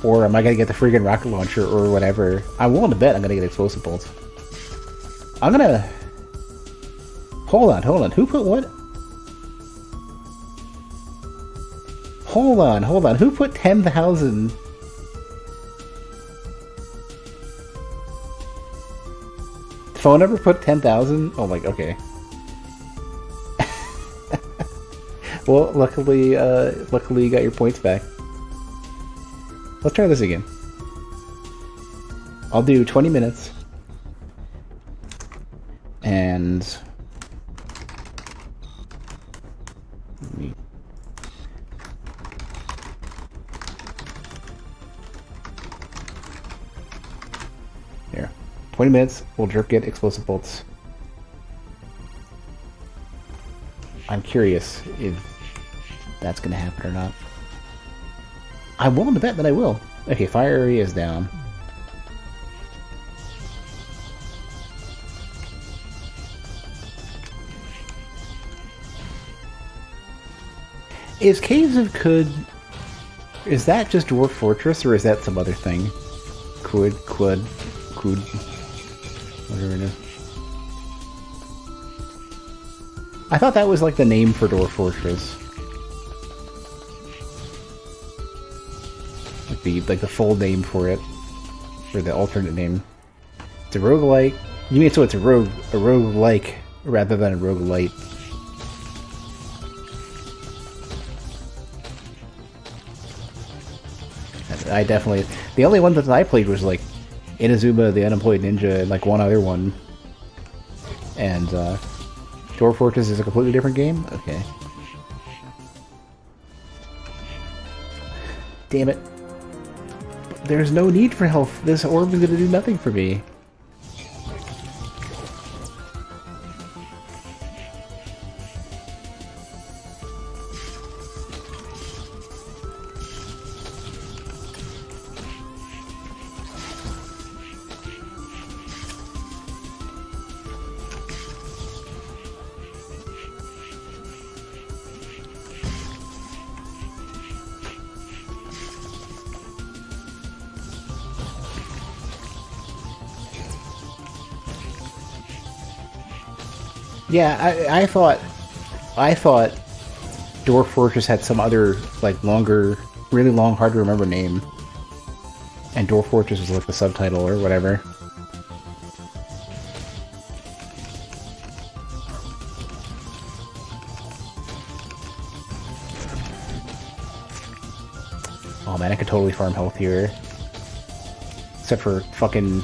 Or am I going to get the friggin' rocket launcher, or whatever? I'm willing to bet I'm going to get explosive bolts. I'm going to... Hold on. Who put what? Hold on. Who put 10,000? Phone number put 10,000? Oh my, okay. Well, luckily you got your points back. Let's try this again. I'll do 20 minutes. And... Here. 20 minutes, will Jerp get explosive bolts? I'm curious if that's going to happen or not. I'm willing to bet that I will. Okay, fire area is down. Is Caves of Kud... Is that just Dwarf Fortress, or is that some other thing? Kud... Whatever it is. I thought that was like the name for Dwarf Fortress. Like the full name for it. Or the alternate name. It's a roguelike. You mean so it's a roguelike rather than a roguelite. I definitely... The only one that I played was like Inazuma, the Unemployed Ninja, and like one other one. And Dwarf Fortress is a completely different game? Okay. Damn it. There's no need for health. This orb is gonna do nothing for me. Yeah, I thought Dwarf Fortress had some other, like, longer, really long, hard to remember name. And Dwarf Fortress was like the subtitle or whatever. Oh man, I could totally farm health here. Except for fucking...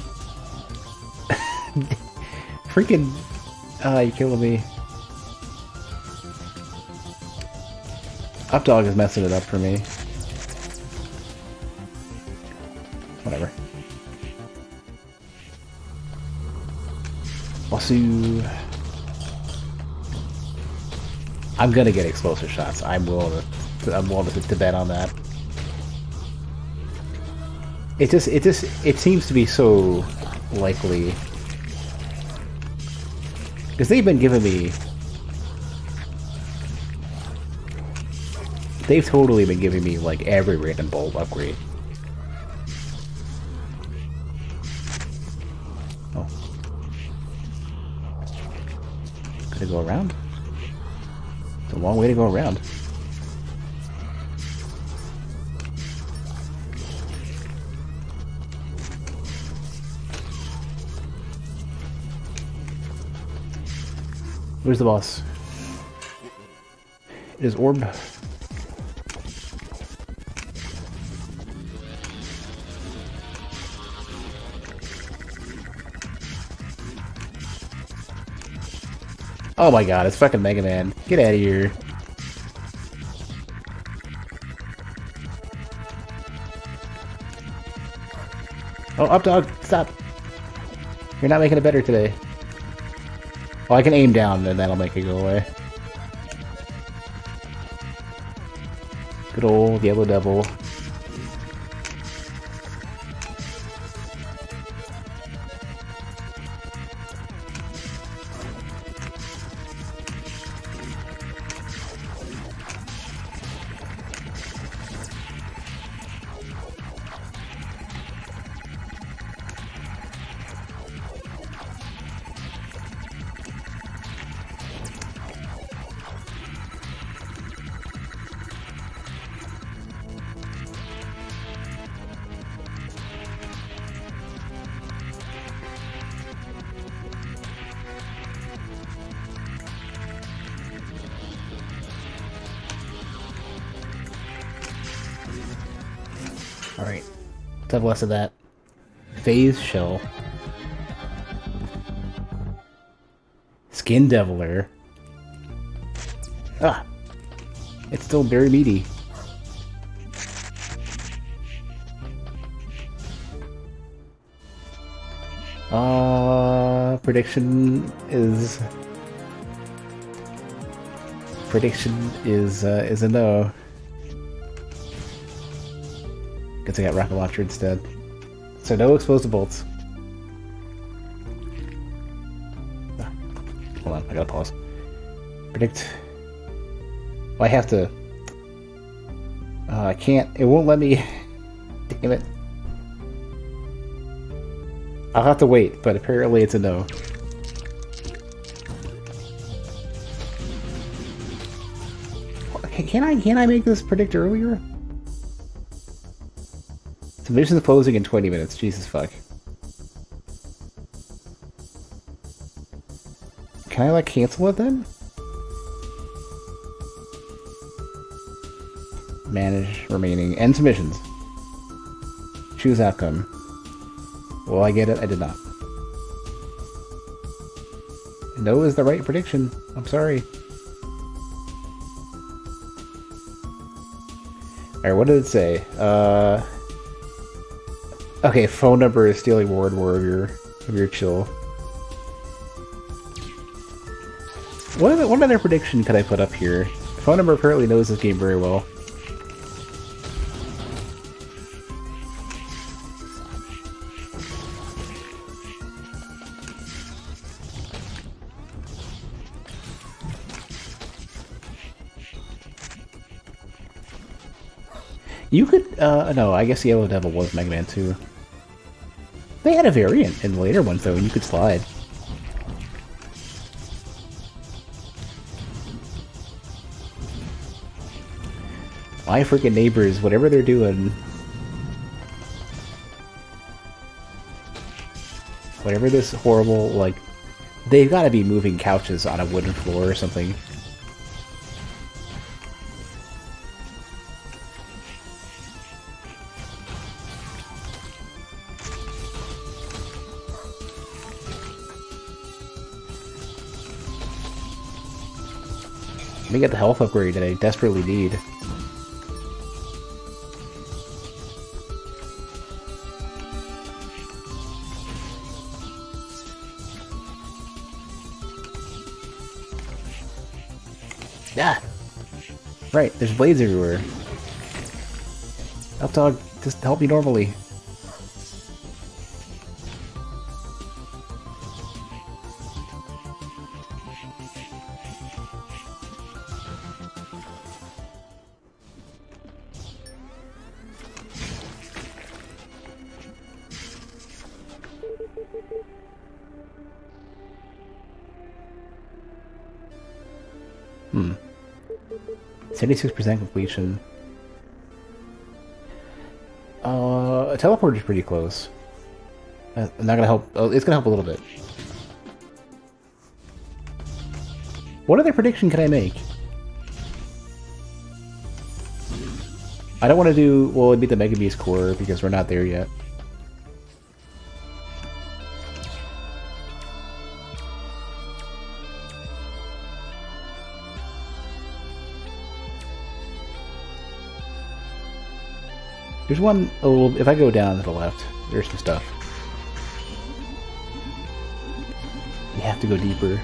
freaking... Ah, you're killing me. Updog is messing it up for me. Whatever. Also... I'm gonna get explosive shots. I'm willing to bet on that. It seems to be so likely. Because they've been giving me... They've totally been giving me, like, every random bolt upgrade. Oh. Gotta go around? It's a long way to go around. Where's the boss? It is Orb. Oh my god, it's fucking Mega Man. Get out of here. Oh, Updog, stop. You're not making it better today. Oh, I can aim down and that'll make it go away. Good old Yellow Devil. Alright, let's have less of that. Phase Shell. Skin Deviler. Ah! It's still very meaty. Prediction is a no. Guess I got Rocket Launcher instead. So no explosive bolts. Ah, hold on, I gotta pause. Predict. Well, I have to. I can't. It won't let me. Damn it. I'll have to wait, but apparently it's a no. Can I make this predict earlier? Submission's closing in 20 minutes. Jesus fuck. Can I like cancel it then? Manage remaining. End submissions. Choose outcome. Will I get it? I did not. No is the right prediction. I'm sorry. Alright, what did it say? Okay, phone number is stealing more and more of your chill. What other prediction could I put up here? Phone number apparently knows this game very well. You could, no, I guess Yellow Devil was Mega Man 2. They had a variant in the later ones, though, and you could slide. My freaking neighbors, whatever they're doing, whatever this horrible, like, they've got to be moving couches on a wooden floor or something. Let me get the health upgrade that I desperately need. Yeah! Right, there's blades everywhere. Up dog, just help me normally. Hmm. 76% completion. A teleport is pretty close. Not gonna help. Oh, it's gonna help a little bit. What other prediction can I make? I don't want to do. Well, it'd be the Mega Beast core because we're not there yet. There's one, if I go down to the left, there's some stuff. You have to go deeper.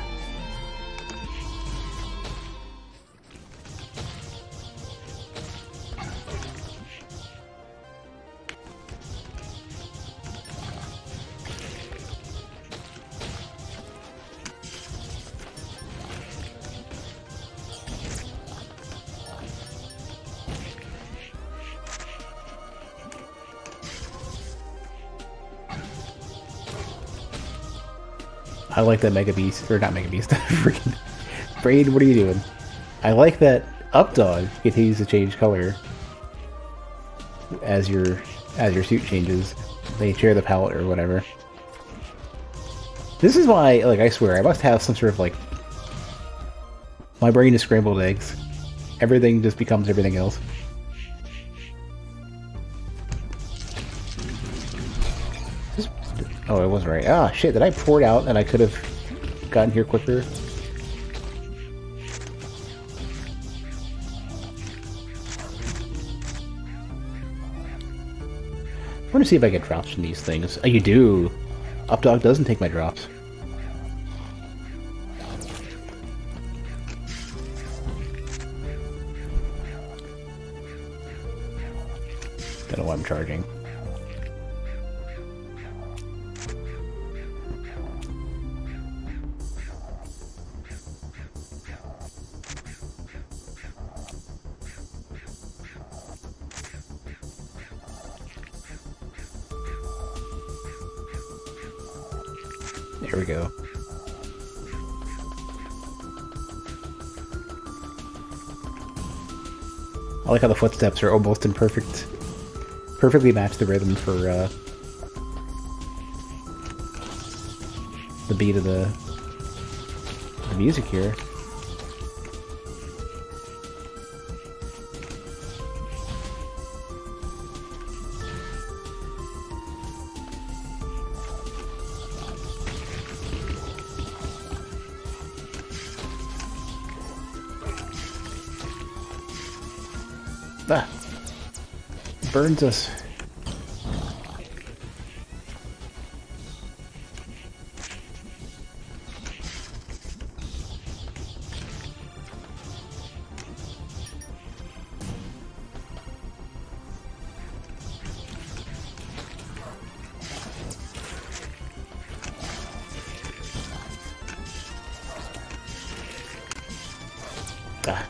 I like that Mega Beast, or not Mega Beast, freaking Braid, what are you doing? I like that Updog continues to change color as your suit changes. They share the palette or whatever. This is why, like, I swear, I must have some sort of, like, my brain is scrambled eggs. Everything just becomes everything else. Oh, I was right. Ah, shit, did I pour it out and I could have gotten here quicker? I want to see if I get drops from these things. Oh, you do! Updog doesn't take my drops. Don't know why I'm charging. There we go. I like how the footsteps are almost in perfectly match the rhythm for the beat of the music here. Ah, burns us. Ah.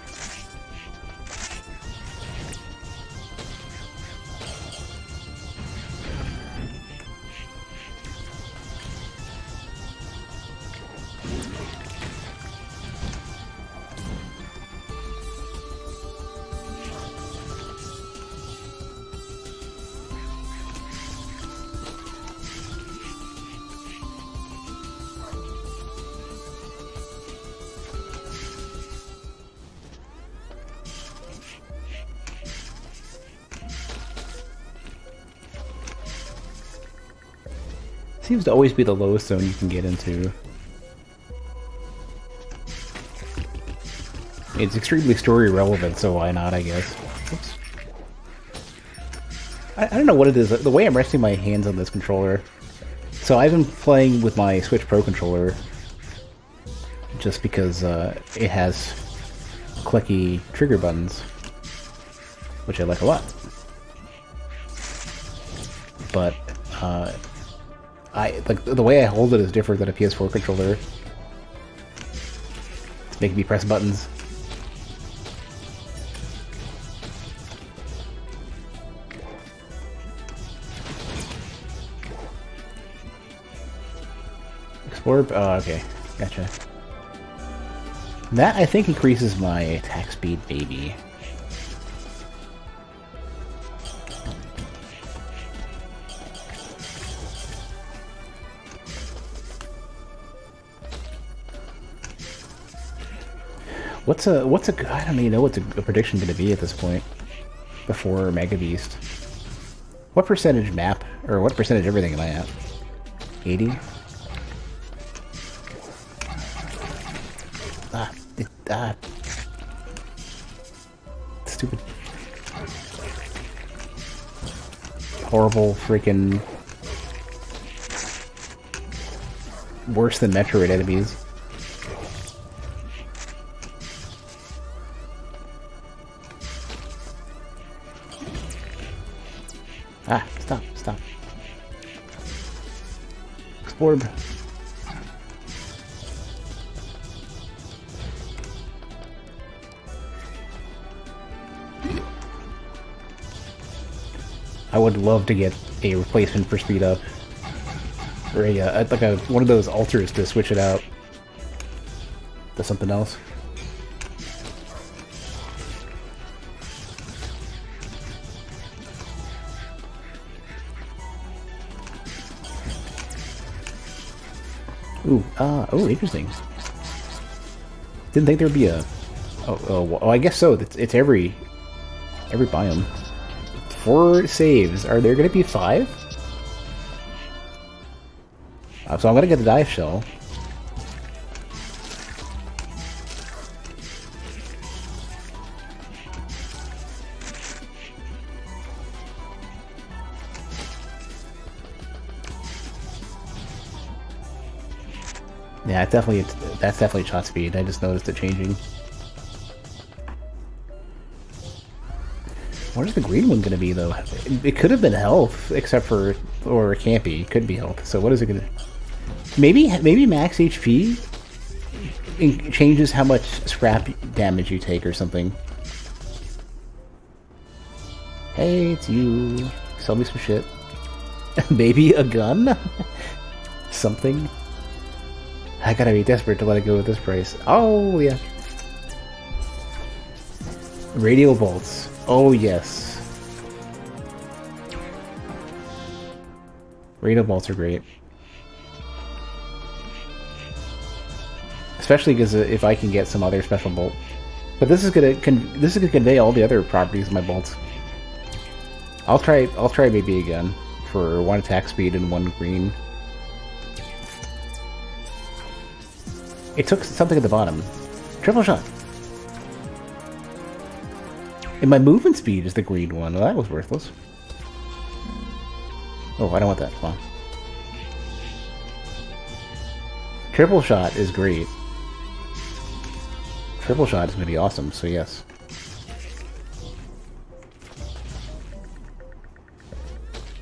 Seems to always be the lowest zone you can get into. It's extremely story relevant, so why not, I guess. Oops. I don't know what it is. The way I'm resting my hands on this controller. So I've been playing with my Switch Pro controller just because it has clicky trigger buttons, which I like a lot. But the way I hold it is different than a PS4 controller. It's making me press buttons. Explore. Oh, okay, gotcha. That I think increases my attack speed, maybe. What's a I don't even know what's a prediction going to be at this point before Mega Beast. What percentage map or what percentage everything am I at? 80. Stupid. Horrible freaking worse than Metroid enemies. Stop. Explore. I would love to get a replacement for speed up, or one of those alters to switch it out to something else. Oh, interesting. Didn't think there'd be a. Oh, I guess so. It's every biome. 4 saves. Are there going to be 5? So I'm going to get the dive shell. Yeah, that's definitely shot speed. I just noticed it changing. What is the green one going to be, though? It could have been health, except for... Or it can't be. It could be health. So what is it going to... Maybe max HP changes how much scrap damage you take or something. Hey, it's you. Sell me some shit. Maybe a gun? Something? I gotta be desperate to let it go at this price. Oh, yeah. Radial bolts. Oh, yes. Radial bolts are great. Especially because if I can get some other special bolt. But this is gonna convey all the other properties of my bolts. I'll try maybe again for 1 attack speed and 1 green. It took something at the bottom. Triple shot. And my movement speed is the green one. Well, that was worthless. Oh, I don't want that. Come on. Triple shot is great. Triple shot is going to be awesome, so yes.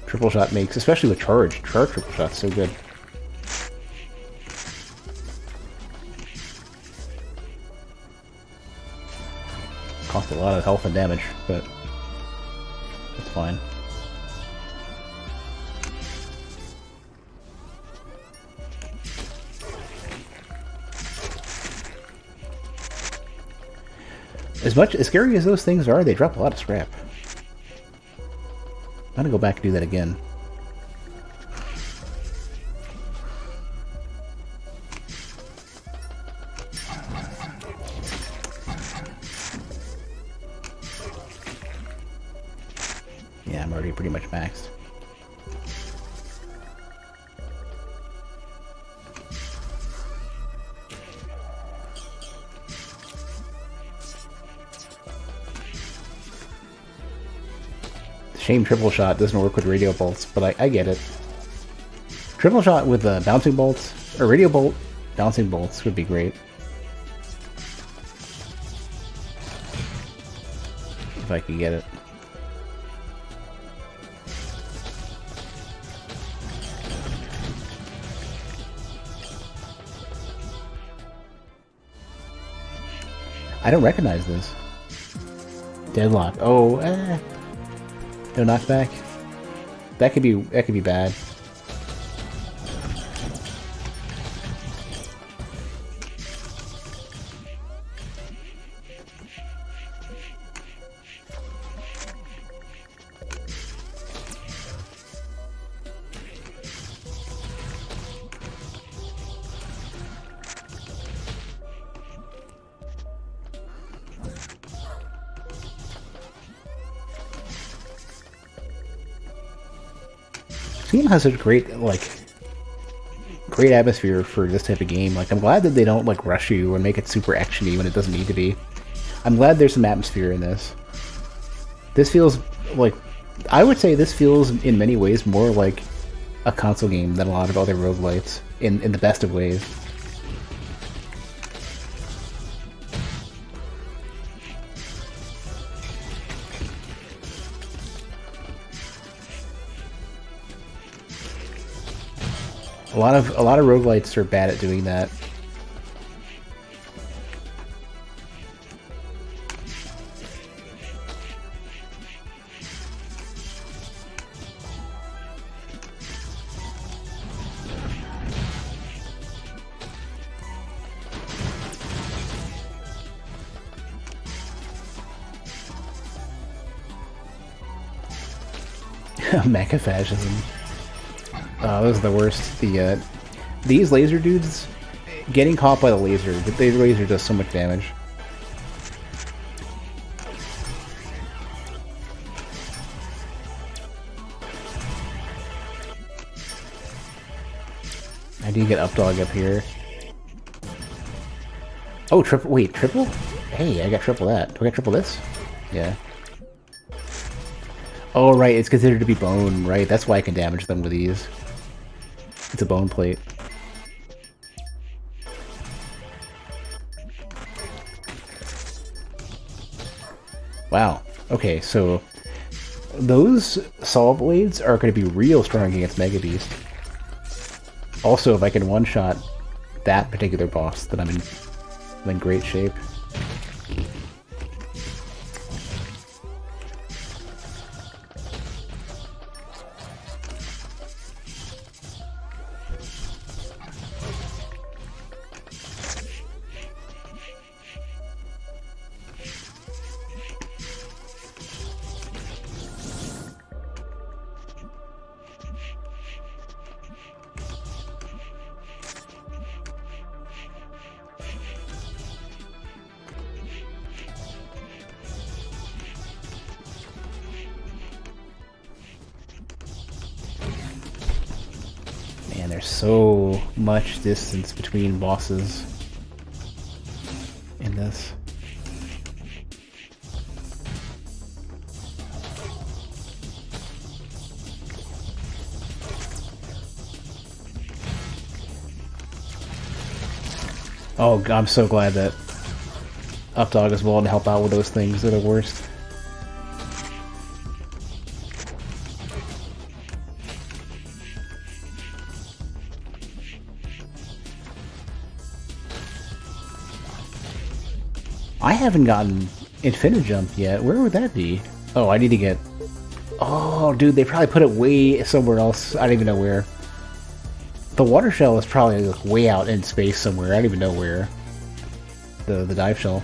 Triple shot makes, especially with charge triple shot's so good. Cost a lot of health and damage, but it's fine. As scary as those things are, they drop a lot of scrap. I'm gonna go back and do that again. Yeah, I'm already pretty much maxed. shame triple shot doesn't work with radio bolts, but I get it. Triple shot with bouncing bolts, or radio bolt, bouncing bolts would be great. If I could get it. I don't recognize this. Deadlock. Oh, no knockback. That could be bad. This game has such great atmosphere for this type of game. Like, I'm glad that they don't like rush you and make it super actiony when it doesn't need to be. I'm glad there's some atmosphere in this. This feels like, I would say this feels in many ways more like a console game than a lot of other roguelites in the best of ways. A lot of roguelites are bad at doing that. Mecha fascism. Oh, those are the worst. These laser dudes, getting caught by the laser does so much damage. I need to get Updog up here. Oh, triple, wait, triple? Hey, I got triple that. Do I got triple this? Yeah. Oh, right, it's considered to be bone, right? That's why I can damage them with these. It's a bone plate. Wow. Okay, so those Saw Blades are going to be real strong against Mega Beast. Also, if I can one-shot that particular boss, then I'm in great shape. There's so much distance between bosses in this. Oh, I'm so glad that Updog is willing to help out with those things. They're the worst. I haven't gotten Infinite Jump yet. Where would that be? Oh, I need to get... Oh, dude, they probably put it way somewhere else. I don't even know where. The water shell is probably like way out in space somewhere. I don't even know where. The dive shell.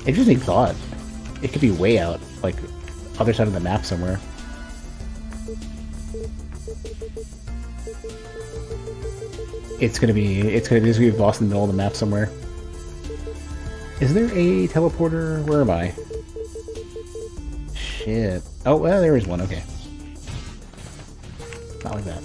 Interesting thought. It could be way out, like other side of the map somewhere. There's gonna be a boss in the middle of the map somewhere. Is there a teleporter? Where am I? Shit. Oh, well, there is one. Okay. Not like that.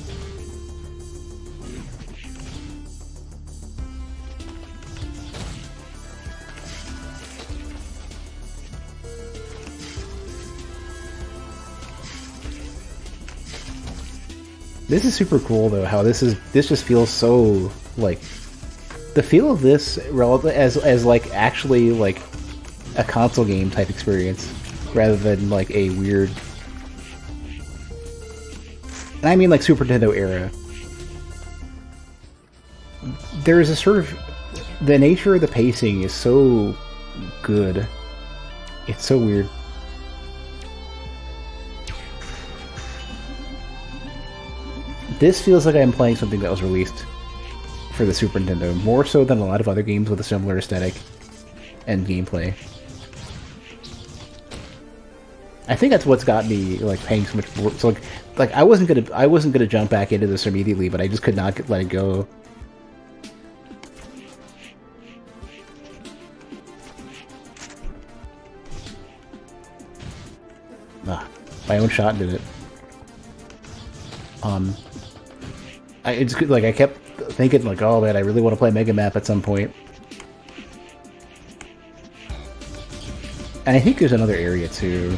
This is super cool though. How this just feels so like the feel of this relative as like actually like a console game type experience rather than like a weird. And I mean like Super Nintendo era. There is a sort of the nature of the pacing is so good. It's so weird. This feels like I'm playing something that was released for the Super Nintendo, more so than a lot of other games with a similar aesthetic and gameplay. I think that's what's got me like paying so much more. So like I wasn't gonna jump back into this immediately, but I just could not let it go. My own shot did it. It's good. Like I kept thinking, like, oh man, I really want to play Mega Map at some point. And I think there's another area too.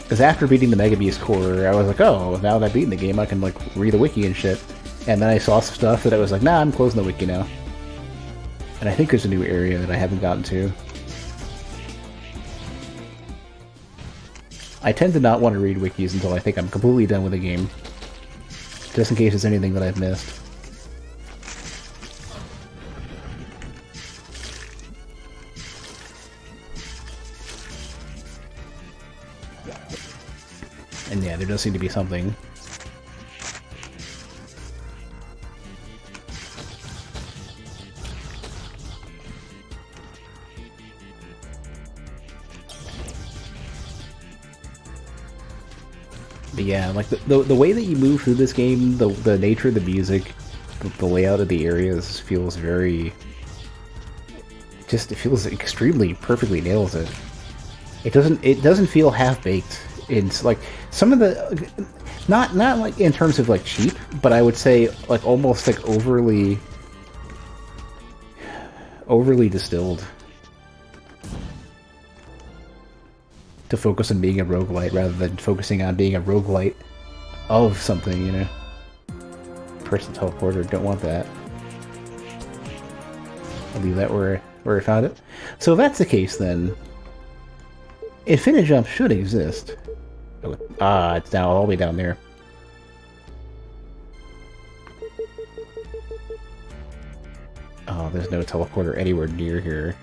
Because after beating the Mega Beast core, I was like, oh, now that I've beaten the game, I can like read the wiki and shit. And then I saw some stuff that I was like, nah, I'm closing the wiki now. And I think there's a new area that I haven't gotten to. I tend to not want to read wikis until I think I'm completely done with the game. Just in case there's anything that I've missed. And yeah, there does seem to be something. But yeah, like the way that you move through this game, the nature of the music, the layout of the areas feels very... It feels extremely perfectly nails it. It doesn't feel half-baked. It's like some of the... Not like in terms of like cheap, but I would say like almost like overly distilled. To focus on being a roguelite rather than focusing on being a roguelite of something, you know. Person teleporter, don't want that. I'll leave that where I found it. So if that's the case, then Infinite Jump should exist. Oh, it's down all the way down there. Oh, there's no teleporter anywhere near here.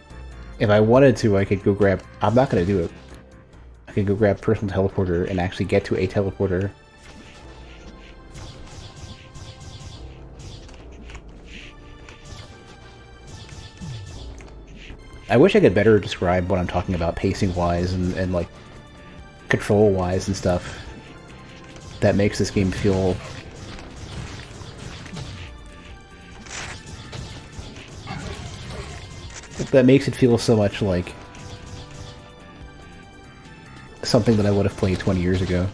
If I wanted to, I could go grab... I'm not going to do it. I could go grab personal teleporter and actually get to a teleporter. I wish I could better describe what I'm talking about pacing-wise and like, control-wise and stuff. That makes this game feel... That makes it feel so much like... something that I would have played 20 years ago.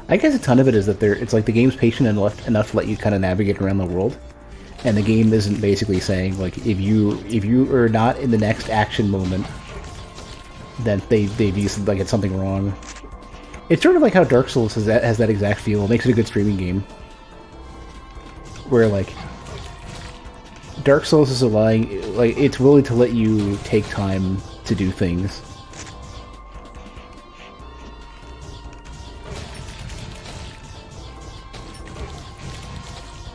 I guess a ton of it is that it's like the game's patient enough to let you kind of navigate around the world, and the game isn't basically saying like if you are not in the next action moment, then they've used like it's something wrong. It's sort of like how Dark Souls has that exact feel. It makes it a good streaming game, where like Dark Souls is allowing, like it's willing to let you take time to do things.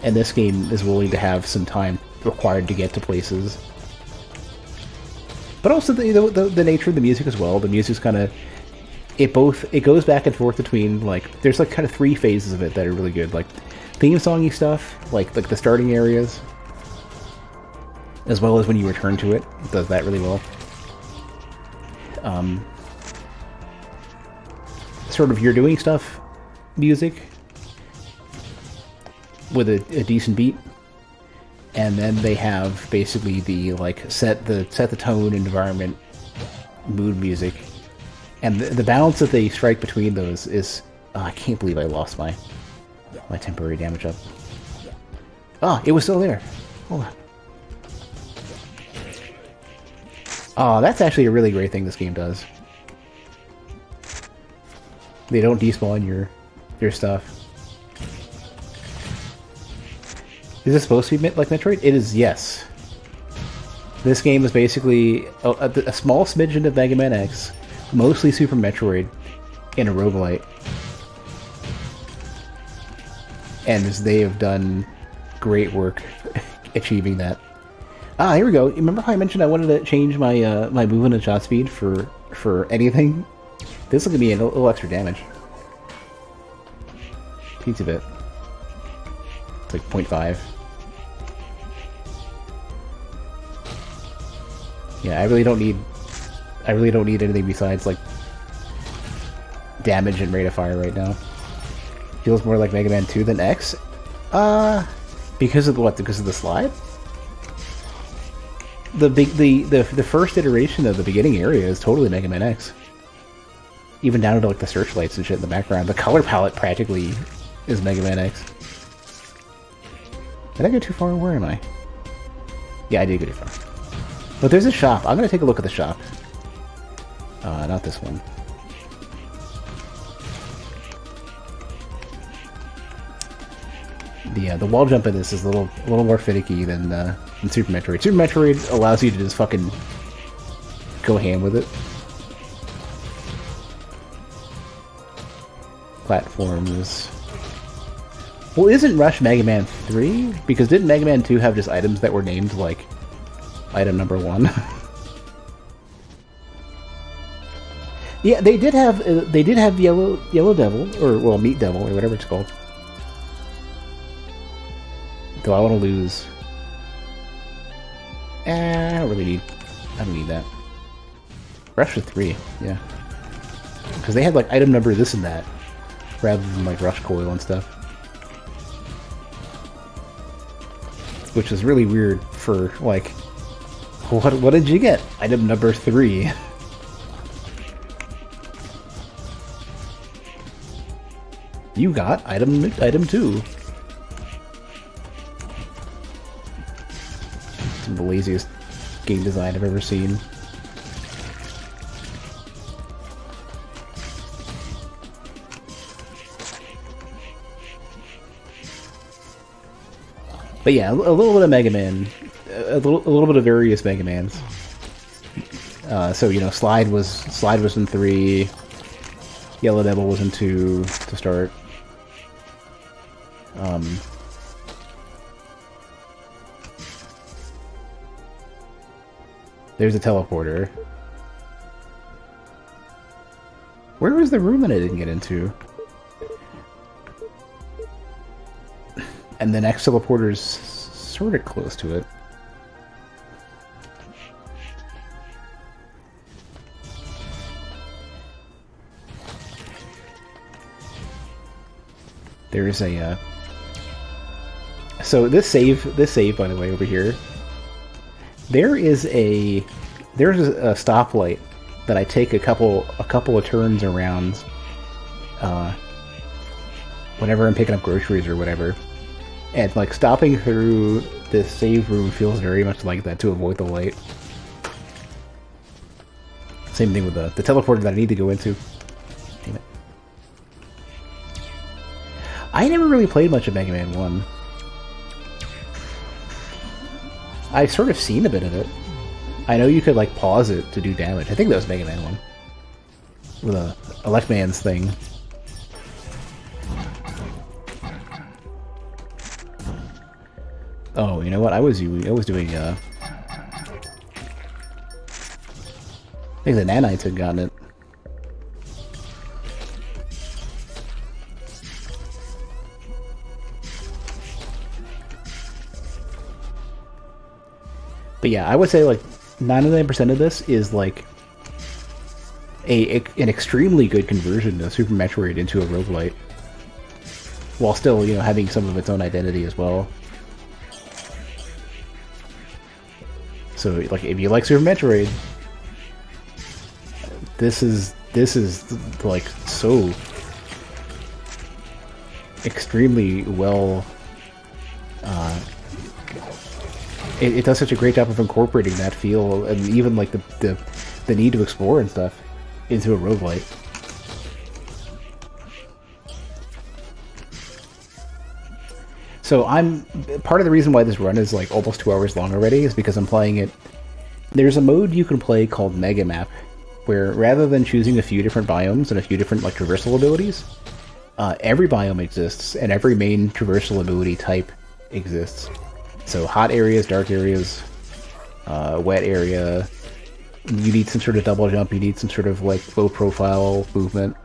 And this game is willing to have some time required to get to places. But also the nature of the music as well. The music's kind of... It goes back and forth between, like... There's like kind of three phases of it that are really good. Like, theme-songy stuff, like the starting areas. As well as when you return to it. It does that really well. Sort of you're doing stuff music. With a decent beat, and then they have basically the like set the tone and environment mood music, and the balance that they strike between those is I can't believe I lost my my temporary damage up. Oh, it was still there. Hold on. Oh, that's actually a really great thing this game does. They don't despawn your stuff. Is this supposed to be like Metroid? It is, yes. This game is basically a small smidgen of Mega Man X, mostly Super Metroid, and a roguelite. And they have done great work achieving that. Ah, here we go. Remember how I mentioned I wanted to change my my movement and shot speed for anything? This will give me a little extra damage. Teensy bit. It's like 0.5. Yeah, I really don't need anything besides like damage and rate of fire right now. Feels more like Mega Man 2 than X. Because of what? Because of the slide? The first iteration of the beginning area is totally Mega Man X. Even down to like the searchlights and shit in the background. The color palette practically is Mega Man X. Did I go too far? Where am I? Yeah, I did go too far. But there's a shop. I'm gonna take a look at the shop. Not this one. The wall jump in this is a little more finicky than Super Metroid. Super Metroid allows you to just fucking go ham with it. Platforms. Well, isn't Rush Mega Man 3? Because didn't Mega Man 2 have just items that were named like item number 1? Yeah, they did have Yellow Devil, or well, Meat Devil, or whatever it's called. Though I want to lose. I don't need that. Rush with 3, yeah. Because they had like item number this and that, rather than like Rush Coil and stuff. Which is really weird for like, what did you get? Item number 3. You got item 2. It's the laziest game design I've ever seen. But yeah, a little bit of Mega Man, a little bit of various Mega Mans. So you know, Slide was in 3, Yellow Devil was in 2 to start. There's a teleporter. Where was the room that I didn't get into? And the next teleporter's sort of close to it. There's a so this save by the way over here. There's a stoplight that I take a couple of turns around whenever I'm picking up groceries or whatever. And like stopping through this save room feels very much like that to avoid the light. Same thing with the teleporter that I need to go into. Damn it. I never really played much of Mega Man 1. I've sort of seen a bit of it. I know you could like pause it to do damage. I think that was Mega Man 1. With a Electman's thing. Oh, you know what? I was doing I think the nanites had gotten it. But yeah, I would say like 99% of this is like an extremely good conversion of Super Metroid into a roguelite, while still, you know, having some of its own identity as well. So like if you like Super Metroid, this is like so extremely well. It does such a great job of incorporating that feel and even like the need to explore and stuff into a roguelite. So part of the reason why this run is like almost 2 hours long already is because I'm playing it. There's a mode you can play called Mega Map, where rather than choosing a few different biomes and a few different like traversal abilities, every biome exists and every main traversal ability type exists. So hot areas, dark areas, wet area. You need some sort of double jump. You need some sort of like low profile movement.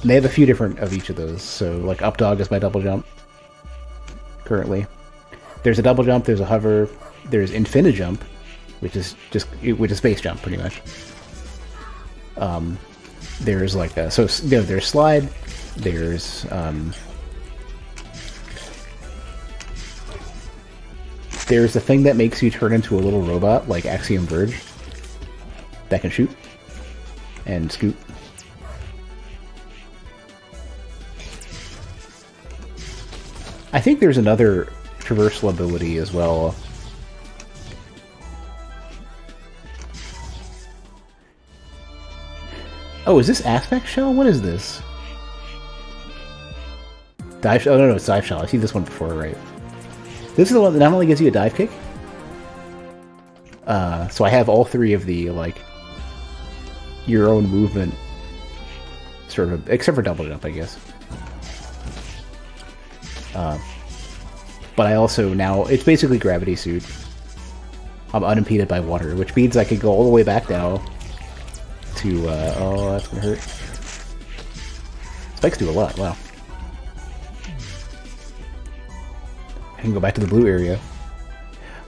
And they have a few different of each of those. So like up dog is my double jump. Currently, there's a double jump, there's a hover, there's infinite jump, which is space jump pretty much. There's like there's slide, there's the thing that makes you turn into a little robot like Axiom Verge that can shoot and scoot. I think there's another traversal ability as well. Oh, is this Aspect Shell? What is this? Dive Shell? Oh, no, it's Dive Shell. I see this one before, right? This is the one that not only gives you a dive kick, so I have all three of the, like, your own movement, sort of, except for double jump, I guess. But I also now, it's basically Gravity Suit. I'm unimpeded by water, which means I could go all the way back now to, oh, that's gonna hurt. Spikes do a lot, wow. I can go back to the blue area.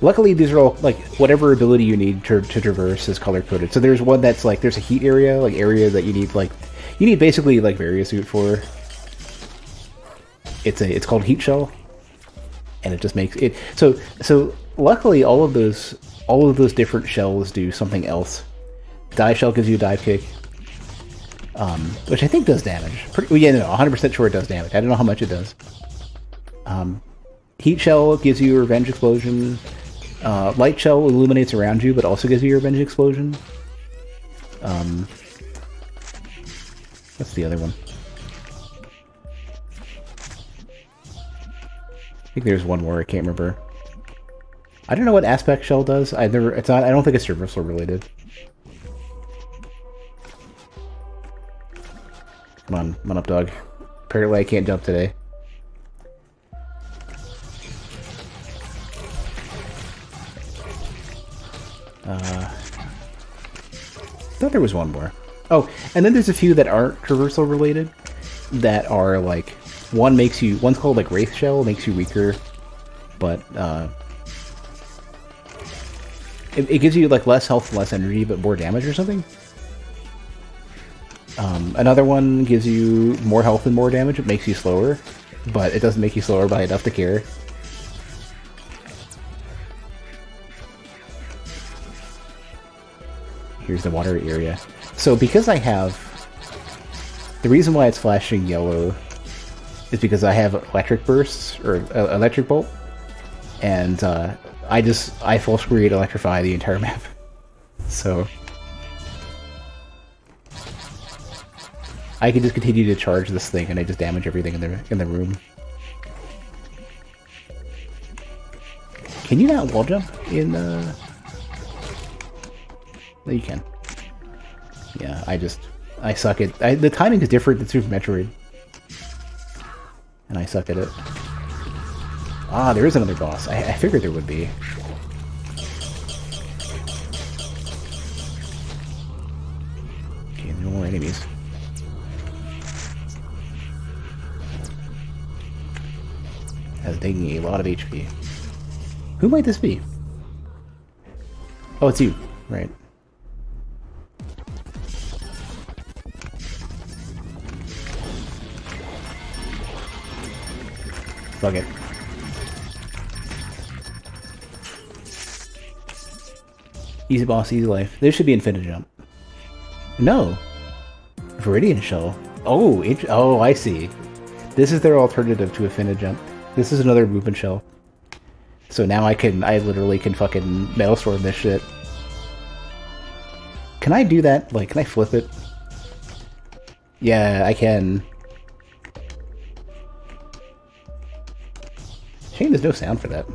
Luckily, these are all, like, whatever ability you need to traverse is color-coded. So there's one that's, like, there's a heat area, like, area that you need, like, you need basically, like, Variasuit for. It's called Heat Shell, and it just makes it so luckily all of those different shells do something else. Dive Shell gives you a dive kick, which I think does damage. Well, yeah, no, 100% sure it does damage. I don't know how much it does. Heat Shell gives you a Revenge Explosion. Light Shell illuminates around you, but also gives you your Revenge Explosion. What's the other one? I think there's one more, I can't remember. I don't know what Aspect Shell does. I don't think it's traversal related. Come on up, dog. Apparently I can't jump today. I thought there was one more. Oh, and then there's a few that aren't traversal related, that are like, one's called like Wraith Shell, makes you weaker, but it gives you like less health, less energy, but more damage or something. Another one gives you more health and more damage, it makes you slower, but it doesn't make you slower by enough to care. Here's the water area. So because I have... The reason why it's flashing yellow is because I have electric bursts, or electric bolt, and I full screen electrify the entire map. So I can just continue to charge this thing, and I just damage everything in the room. Can you not wall jump in? No, you can. Yeah, I suck at. The timing is different than Super Metroid. And I suck at it. Ah, there is another boss. I figured there would be. Okay, no more enemies. That's taking a lot of HP. Who might this be? Oh, it's you. Right. Fuck it. Easy boss, easy life. There should be infinite jump. No. Viridian Shell. Oh, I see. This is their alternative to a Finagent. This is another movement shell. So now I literally can fucking Metalstorm this shit. Can I do that? Like, can I flip it? Yeah, I can. Shame there's no sound for that.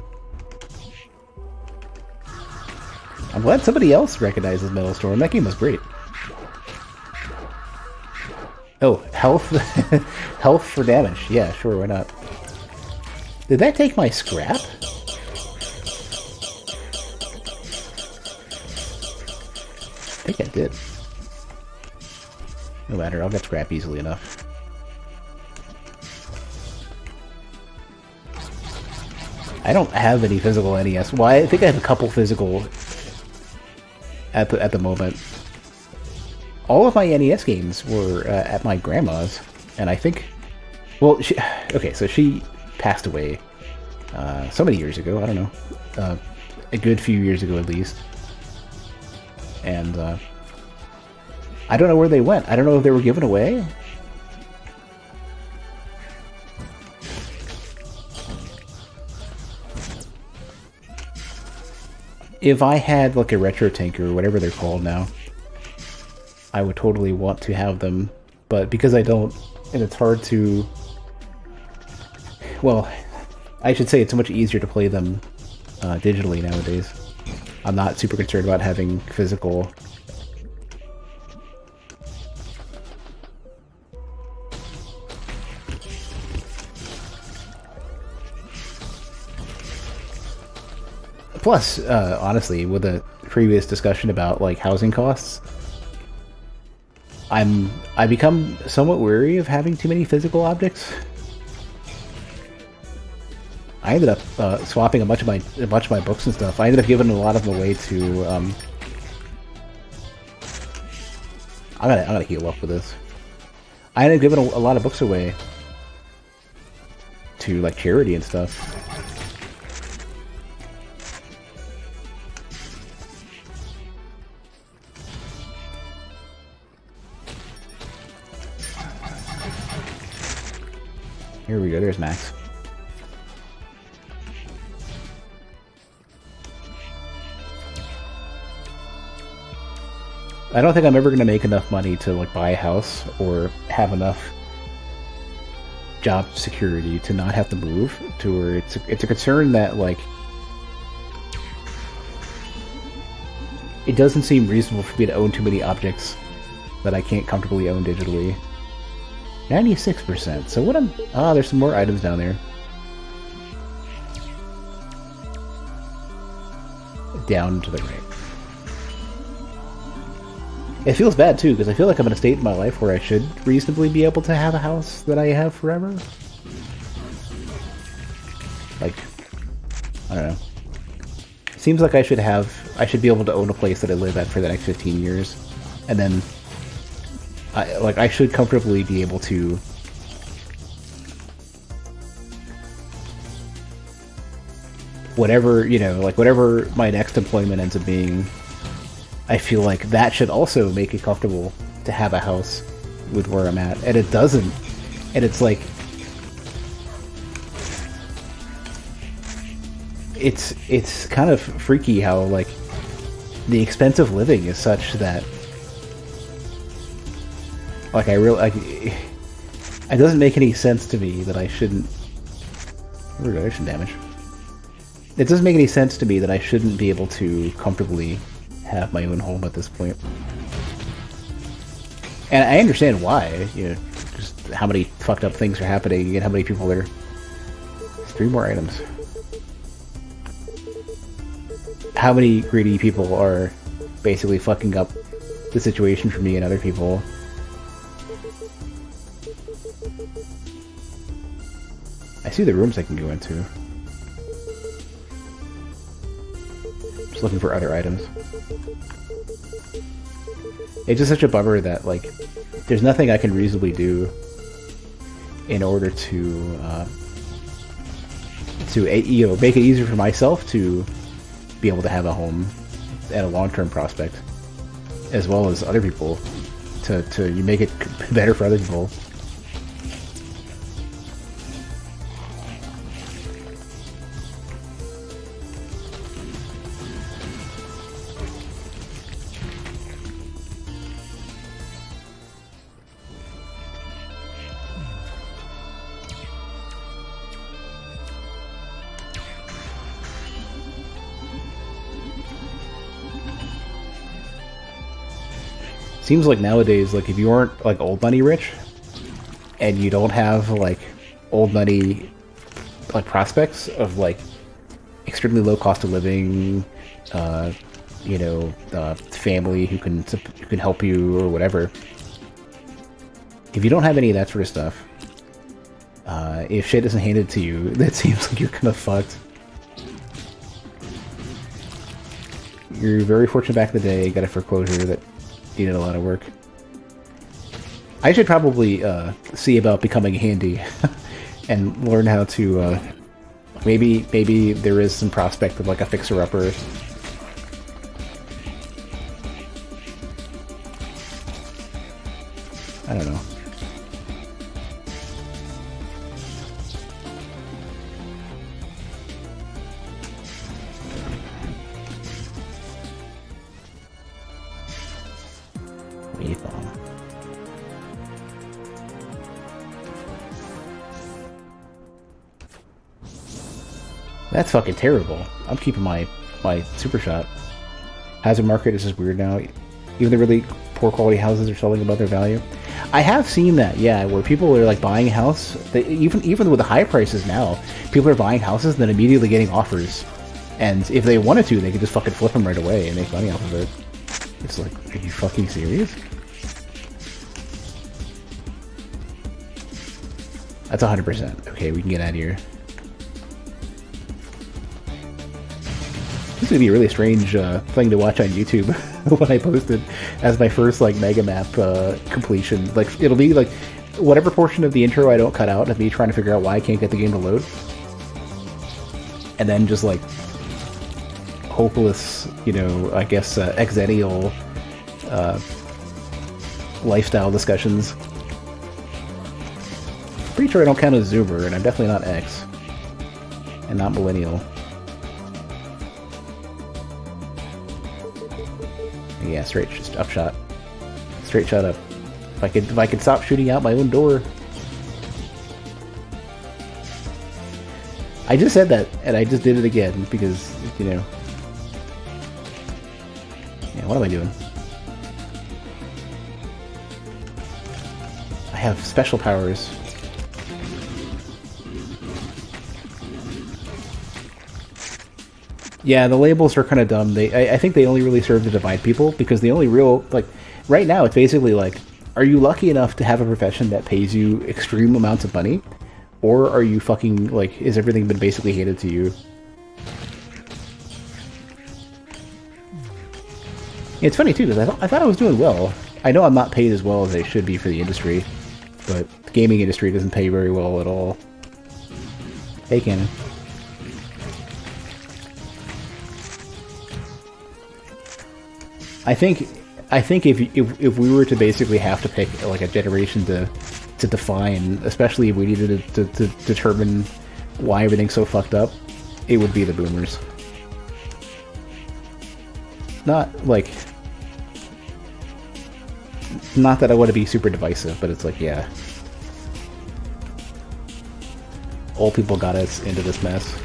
I'm glad somebody else recognizes Metalstorm. That game was great. Oh, health? Health for damage. Yeah, sure, why not? Did that take my scrap? I think I did. No matter, I'll get scrap easily enough. I don't have any physical NES. Well, I think I have a couple physical at the moment. All of my NES games were at my grandma's, and I think, well, okay, so she passed away so many years ago. I don't know, a good few years ago at least, and I don't know where they went. I don't know if they were given away. If I had like a retro tank or whatever they're called now, I would totally want to have them, but because I don't, and it's hard to, well, I should say it's so much easier to play them digitally nowadays. I'm not super concerned about having physical. Plus, honestly, with the previous discussion about like housing costs, I become somewhat wary of having too many physical objects. I ended up swapping a bunch of my books and stuff. I ended up giving a lot of them away to. I gotta heal up with this. I ended up giving a lot of books away to like charity and stuff. Here we go, there's Max. I don't think I'm ever going to make enough money to like buy a house or have enough job security to not have to move, to where it's a concern that like it doesn't seem reasonable for me to own too many objects that I can't comfortably own digitally. 96%. So what I'm... Ah, there's some more items down there. Down to the right. It feels bad, too, because I feel like I'm in a state in my life where I should reasonably be able to have a house that I have forever. Like, I don't know. It seems like I should be able to own a place that I live at for the next 15 years. And then I should comfortably be able to whatever, you know, like whatever my next employment ends up being, I feel like that should also make it comfortable to have a house with where I'm at. And it doesn't. And it's like it's kind of freaky how like the expense of living is such that like it doesn't make any sense to me that I shouldn't. Here we go, there's some damage. It doesn't make any sense to me that I shouldn't be able to comfortably have my own home at this point. And I understand why, you know, just how many fucked up things are happening and how many people are. There's 3 more items. How many greedy people are basically fucking up the situation for me and other people. I see the rooms I can go into. Just looking for other items. It's just such a bummer that, like, there's nothing I can reasonably do in order to, you know, make it easier for myself to be able to have a home and a long-term prospect, as well as other people, to make it better for other people. seems like nowadays, like if you aren't like old money rich, and you don't have like old money like prospects of like extremely low cost of living, you know, family who can help you or whatever. If you don't have any of that sort of stuff, if shit isn't handed to you, that seems like you're kind of fucked. You're very fortunate back in the day, got a foreclosure that needed a lot of work. I should probably see about becoming handy and learn how to, maybe there is some prospect of like a fixer-upper. I don't know. That's fucking terrible. I'm keeping my super shot. Hazard market is just weird now. Even the really poor quality houses are selling above their value. I have seen that, yeah, where people are like buying a house. Even with the high prices now, people are buying houses and then immediately getting offers. And if they wanted to, they could just fucking flip them right away and make money off of it. It's like, are you fucking serious? That's 100%. Okay, we can get out of here. This is gonna be a really strange thing to watch on YouTube when I post it as my first like mega map completion. Like it'll be like whatever portion of the intro I don't cut out of me trying to figure out why I can't get the game to load, and then just like hopeless, you know, I guess exennial lifestyle discussions. Pretty sure I don't count as Zoomer, and I'm definitely not X, and not millennial. Yeah, straight, just upshot. Straight shot up. If I could stop shooting out my own door. I just said that, and I just did it again, because, you know... Yeah, what am I doing? I have special powers. Yeah, the labels are kind of dumb. I think they only really serve to divide people, because the only real, like, right now it's basically like, are you lucky enough to have a profession that pays you extreme amounts of money? Or are you fucking, like, has everything been basically handed to you? It's funny too, because I thought I was doing well. I know I'm not paid as well as I should be for the industry, but the gaming industry doesn't pay very well at all. Hey, Cannon. I think if we were to basically have to pick like a generation to define, especially if we needed to determine why everything's so fucked up, it would be the boomers. Not that I want to be super divisive, but it's like, yeah, old people got us into this mess.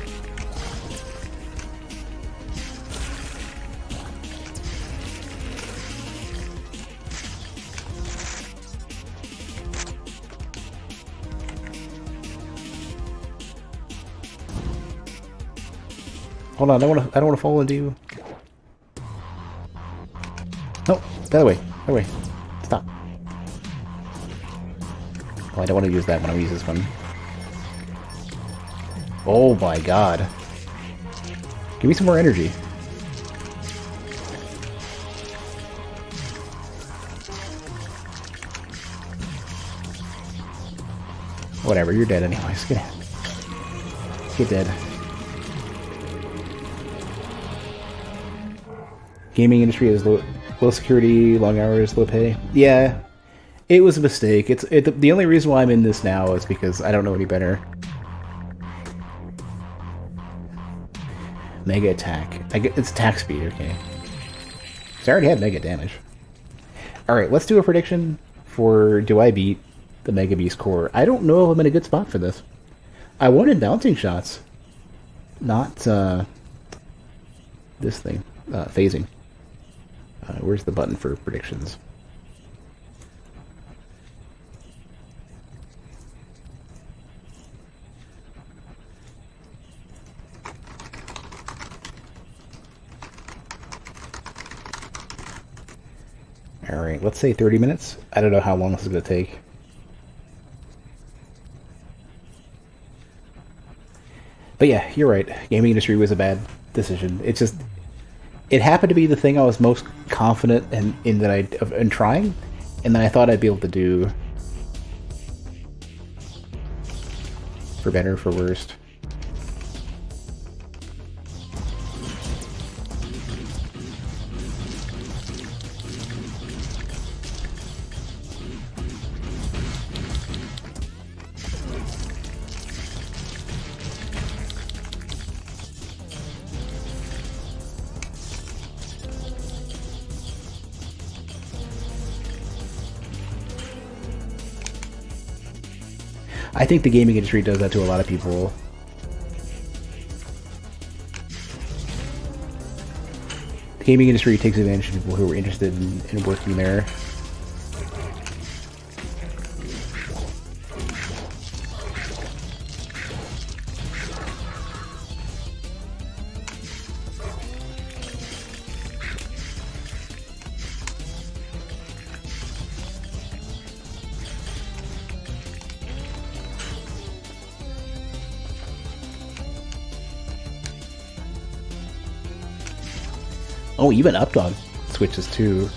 Hold on, I don't want to fall into you. No, the other way. Other way. Stop. Oh, I don't want to use that one. I want to use this one. Oh my god. Give me some more energy. Whatever, you're dead anyways. Get dead. Gaming industry is low security, long hours, low pay. Yeah, it was a mistake. The only reason why I'm in this now is because I don't know any better. Mega attack. It's attack speed, okay. So I already had mega damage. Alright, let's do a prediction for do I beat the Mega Beast core. I don't know if I'm in a good spot for this. I wanted bouncing shots, not this thing, phasing. Where's the button for predictions? Alright, let's say 30 minutes. I don't know how long this is going to take. But yeah, you're right. Gaming industry was a bad decision. It's just... It happened to be the thing I was most confident in trying, and then I thought I'd be able to do... For better or for worst. I think the gaming industry does that to a lot of people. The gaming industry takes advantage of people who are interested in working there. Oh, even Updog switches too.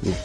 Ooh.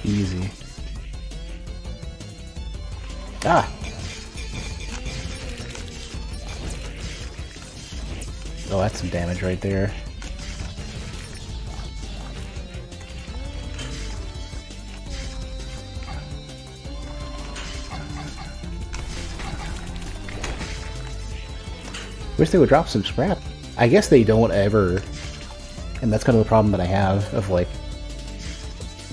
Easy. Ah! Oh, that's some damage right there. Wish they would drop some scrap. I guess they don't ever, and that's kind of the problem that I have of like,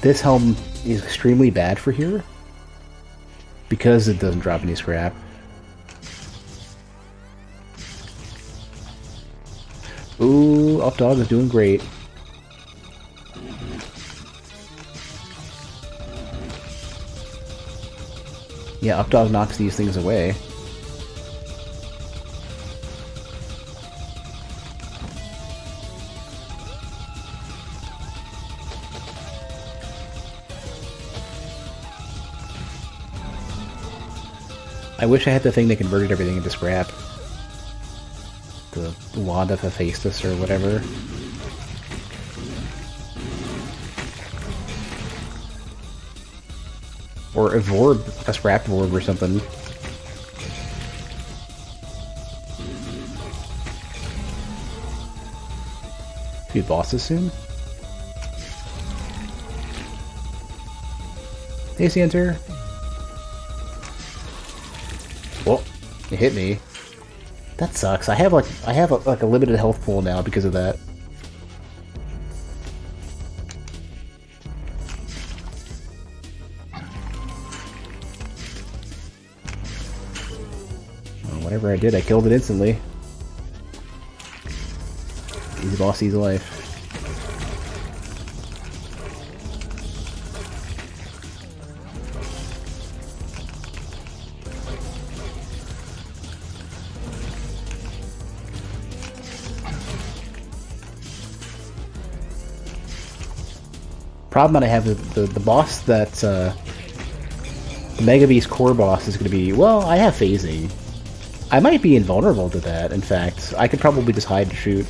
this helm is extremely bad for here because it doesn't drop any scrap. Ooh, Updog is doing great. Yeah, Updog knocks these things away. I wish I had the thing that converted everything into scrap. The Wand of Hephaestus or whatever. Or a Vorb, a scrap Vorb or something. Few bosses soon? Hey, Center. Well, it hit me. That sucks. I have like a limited health pool now because of that. Well, whatever I did, I killed it instantly. Easy boss, easy life. Problem that I have is the boss that the Mega Beast core boss is going to be, well, I have phasing. I might be invulnerable to that, in fact. I could probably just hide and shoot.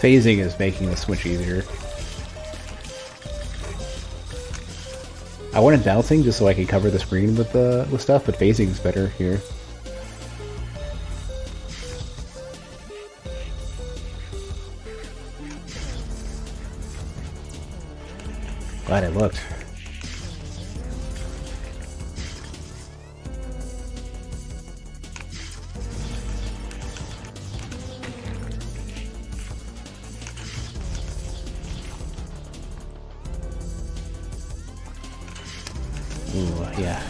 Phasing is making this much easier. I wanted bouncing just so I could cover the screen with stuff, but phasing is better here. Glad I looked. Ooh, yeah.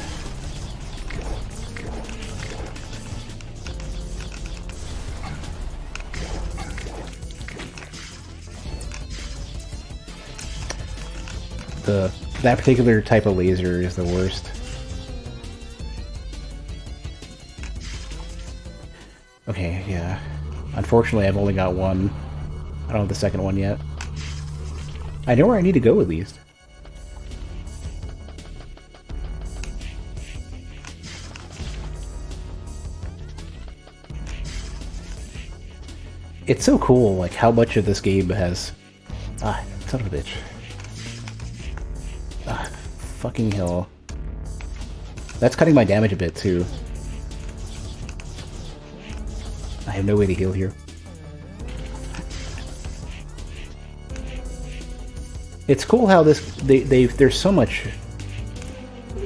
That particular type of laser is the worst. Okay, yeah. Unfortunately, I've only got one. I don't have the second one yet. I know where I need to go at least. It's so cool, like, how much of this game has... Ah, son of a bitch. Ah, fucking hell. That's cutting my damage a bit, too. I have no way to heal here. It's cool how this... there's so much...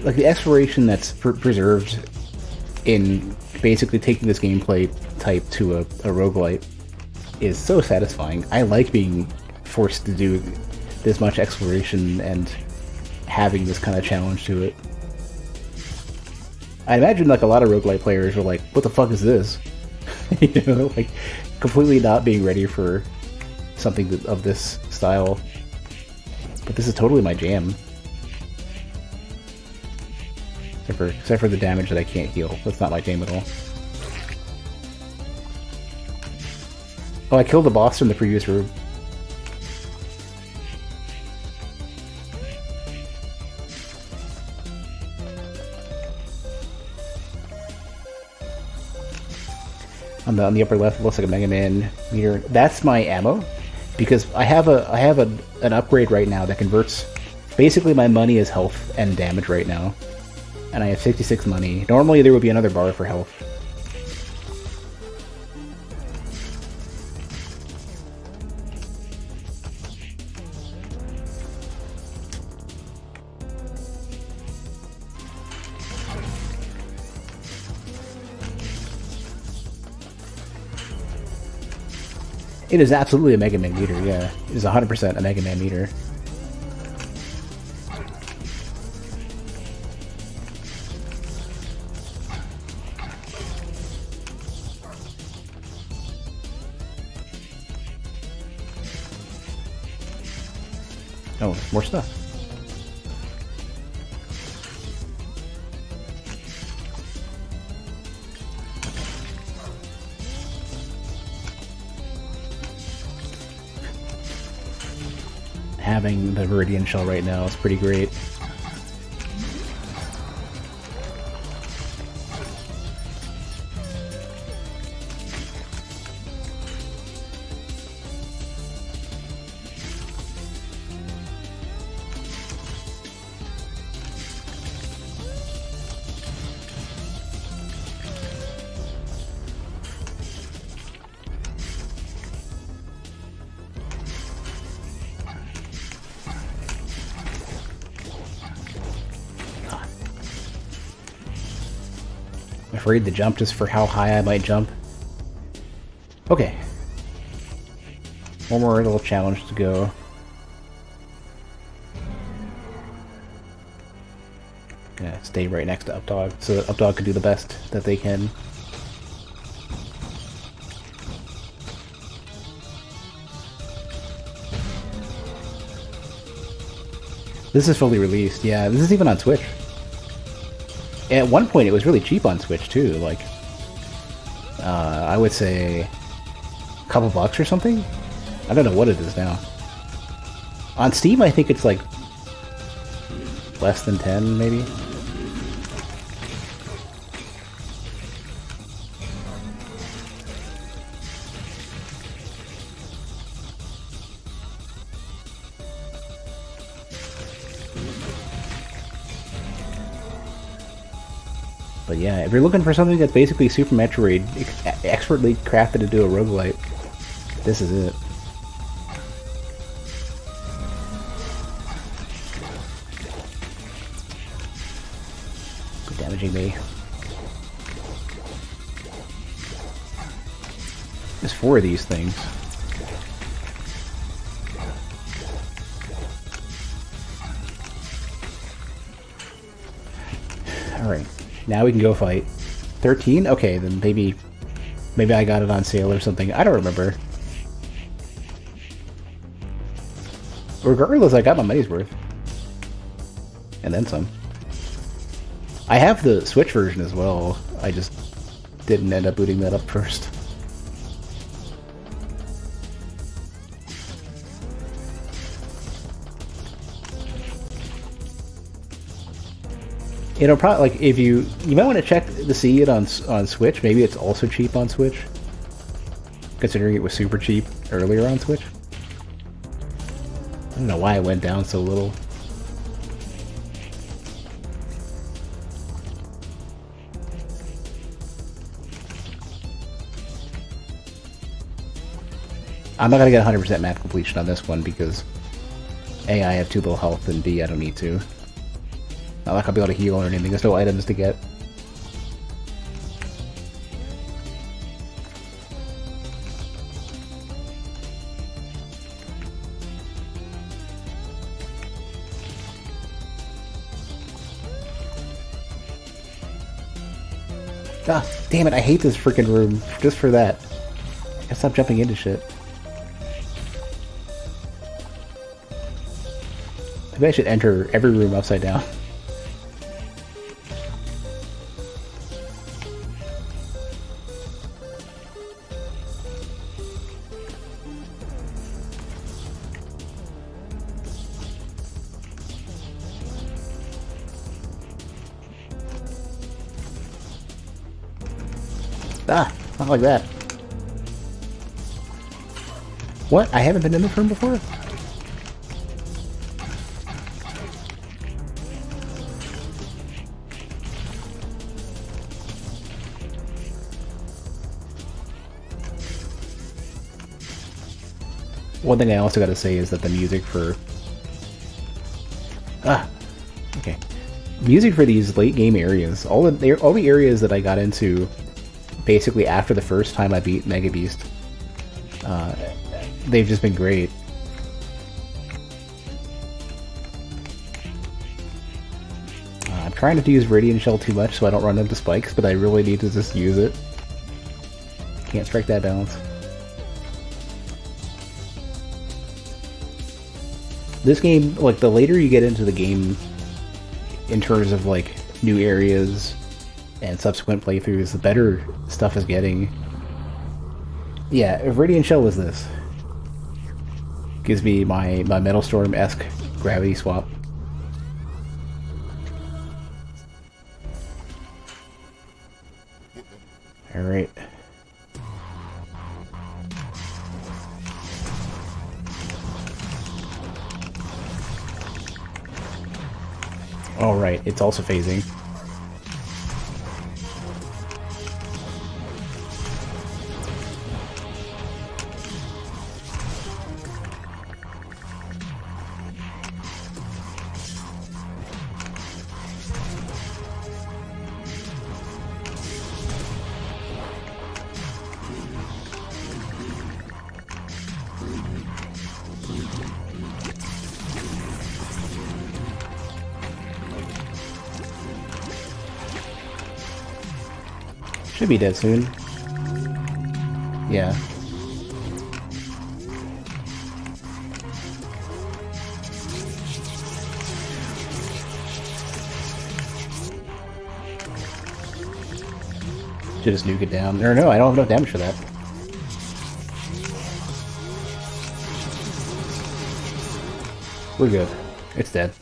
Like, the exploration that's preserved in basically taking this gameplay type to a roguelite is so satisfying. I like being forced to do this much exploration and having this kind of challenge to it. I imagine like a lot of roguelite players are like, what the fuck is this? You know, like completely not being ready for something of this style. But this is totally my jam. Except for the damage that I can't heal. That's not my jam at all. Oh, I killed the boss from the previous room. On the upper left, it looks like a Mega Man meter. That's my ammo, because I have an upgrade right now that converts basically my money as health and damage right now, and I have 66 money. Normally there would be another bar for health. It is absolutely a Mega Man meter, yeah. It is 100% a Mega Man meter. Oh, more stuff. Having the Viridian Shell right now is pretty great. Afraid to jump just for how high I might jump. Okay. One more little challenge to go. Gonna stay right next to Updog so that Updog can do the best that they can. This is fully released, yeah. This is even on Twitch. At one point, it was really cheap on Switch, too. Like, I would say a couple bucks or something? I don't know what it is now. On Steam, I think it's like less than 10, maybe? But yeah, if you're looking for something that's basically Super Metroid, expertly crafted to do a roguelite, this is it. Quit damaging me. There's 4 of these things. Alright, now we can go fight. 13? Okay, then maybe I got it on sale or something. I don't remember. Regardless, I got my money's worth. And then some. I have the Switch version as well. I just didn't end up booting that up first. You know, probably like if you might want to check to see it on Switch. Maybe it's also cheap on Switch, considering it was super cheap earlier on Switch. I don't know why it went down so little. I'm not gonna get 100% map completion on this one because A, I have too low health, and B, I don't need to. Not like I'll be able to heal or anything, there's no items to get. Ah, damn it, I hate this freaking room, just for that. I gotta stop jumping into shit. Maybe I should enter every room upside down. Ah, not like that. What? I haven't been in this room before? One thing I also gotta say is that the music for... Okay. Music for these late game areas, all the areas that I got into basically after the first time I beat Mega Beast, they've just been great. I'm trying not to use Radiant Shell too much so I don't run into spikes, but I really need to just use it. Can't strike that balance. This game, like, the later you get into the game in terms of, like, new areas and subsequent playthroughs, the better stuff is getting. Yeah, if Radiant Shell was this. Gives me my Metal Storm-esque gravity swap. Alright. Alright, it's also phasing. Should be dead soon. Yeah. Should just nuke it down. Or no, I don't have enough damage for that. We're good. It's dead.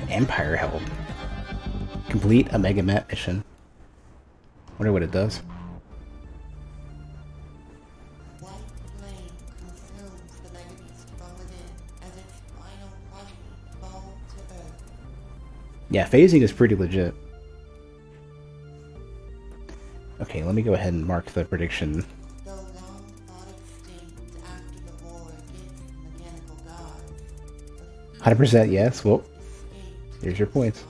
Empire Helm. Complete a Mega Map mission. Wonder what it does. White flame consumes the Mega Beast from within as its final Yeah, phasing is pretty legit. Okay, let me go ahead and mark the prediction. 100% yes. Well, here's your points.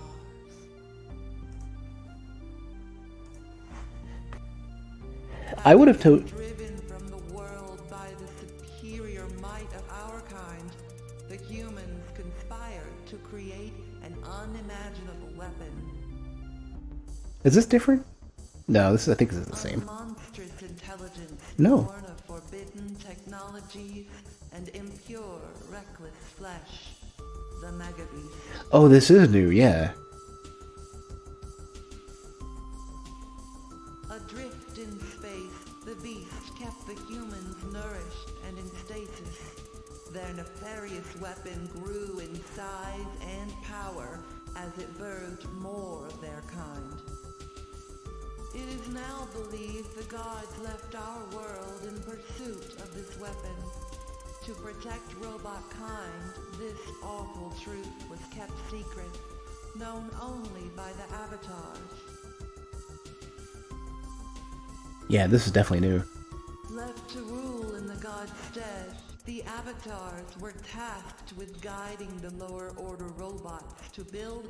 I would have told. Driven from the world by the superior might of our kind, the humans conspired to create an unimaginable weapon. Is this different? No, this I think this is the same. A monstrous intelligence No. born of forbidden technologies and impure, reckless flesh. The Mega Beast. Oh, this is new, yeah. Adrift in space, the beast kept the humans nourished and in stasis. Their nefarious weapon grew in size and power as it birthed more of their kind. It is now believed the gods left our world in pursuit of this weapon. To protect robot kind, this awful truth was kept secret, known only by the avatars. Yeah, this is definitely new. Left to rule in the gods' stead, the avatars were tasked with guiding the lower order robots to build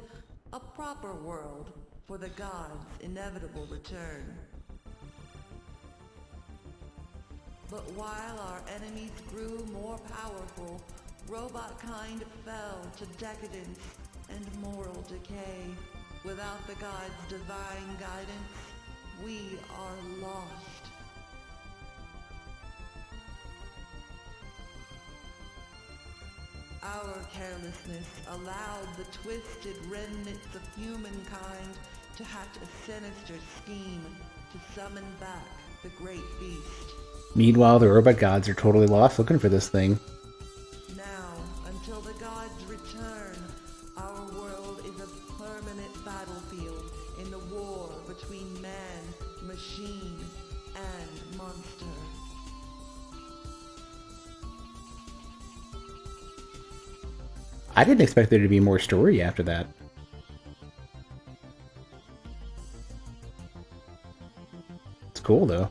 a proper world for the gods' inevitable return. But while our enemies grew more powerful, robot kind fell to decadence and moral decay. Without the gods' divine guidance, we are lost. Our carelessness allowed the twisted remnants of humankind to hatch a sinister scheme to summon back the great beast. Meanwhile, the robot gods are totally lost looking for this thing. Now, until the gods return, our world is a permanent battlefield in the war between man, machine, and monster. I didn't expect there to be more story after that. It's cool, though.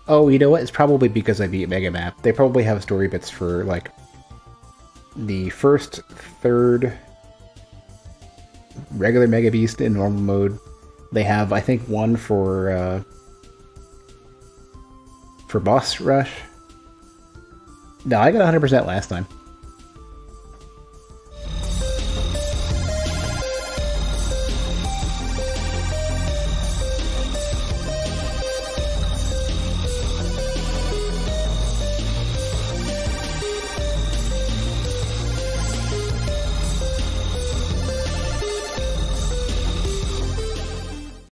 Oh, you know what? It's probably because I beat Mega Map. They probably have story bits for, like, the first, third regular Mega Beast in normal mode. They have, I think, one for boss rush. No, I got 100% last time.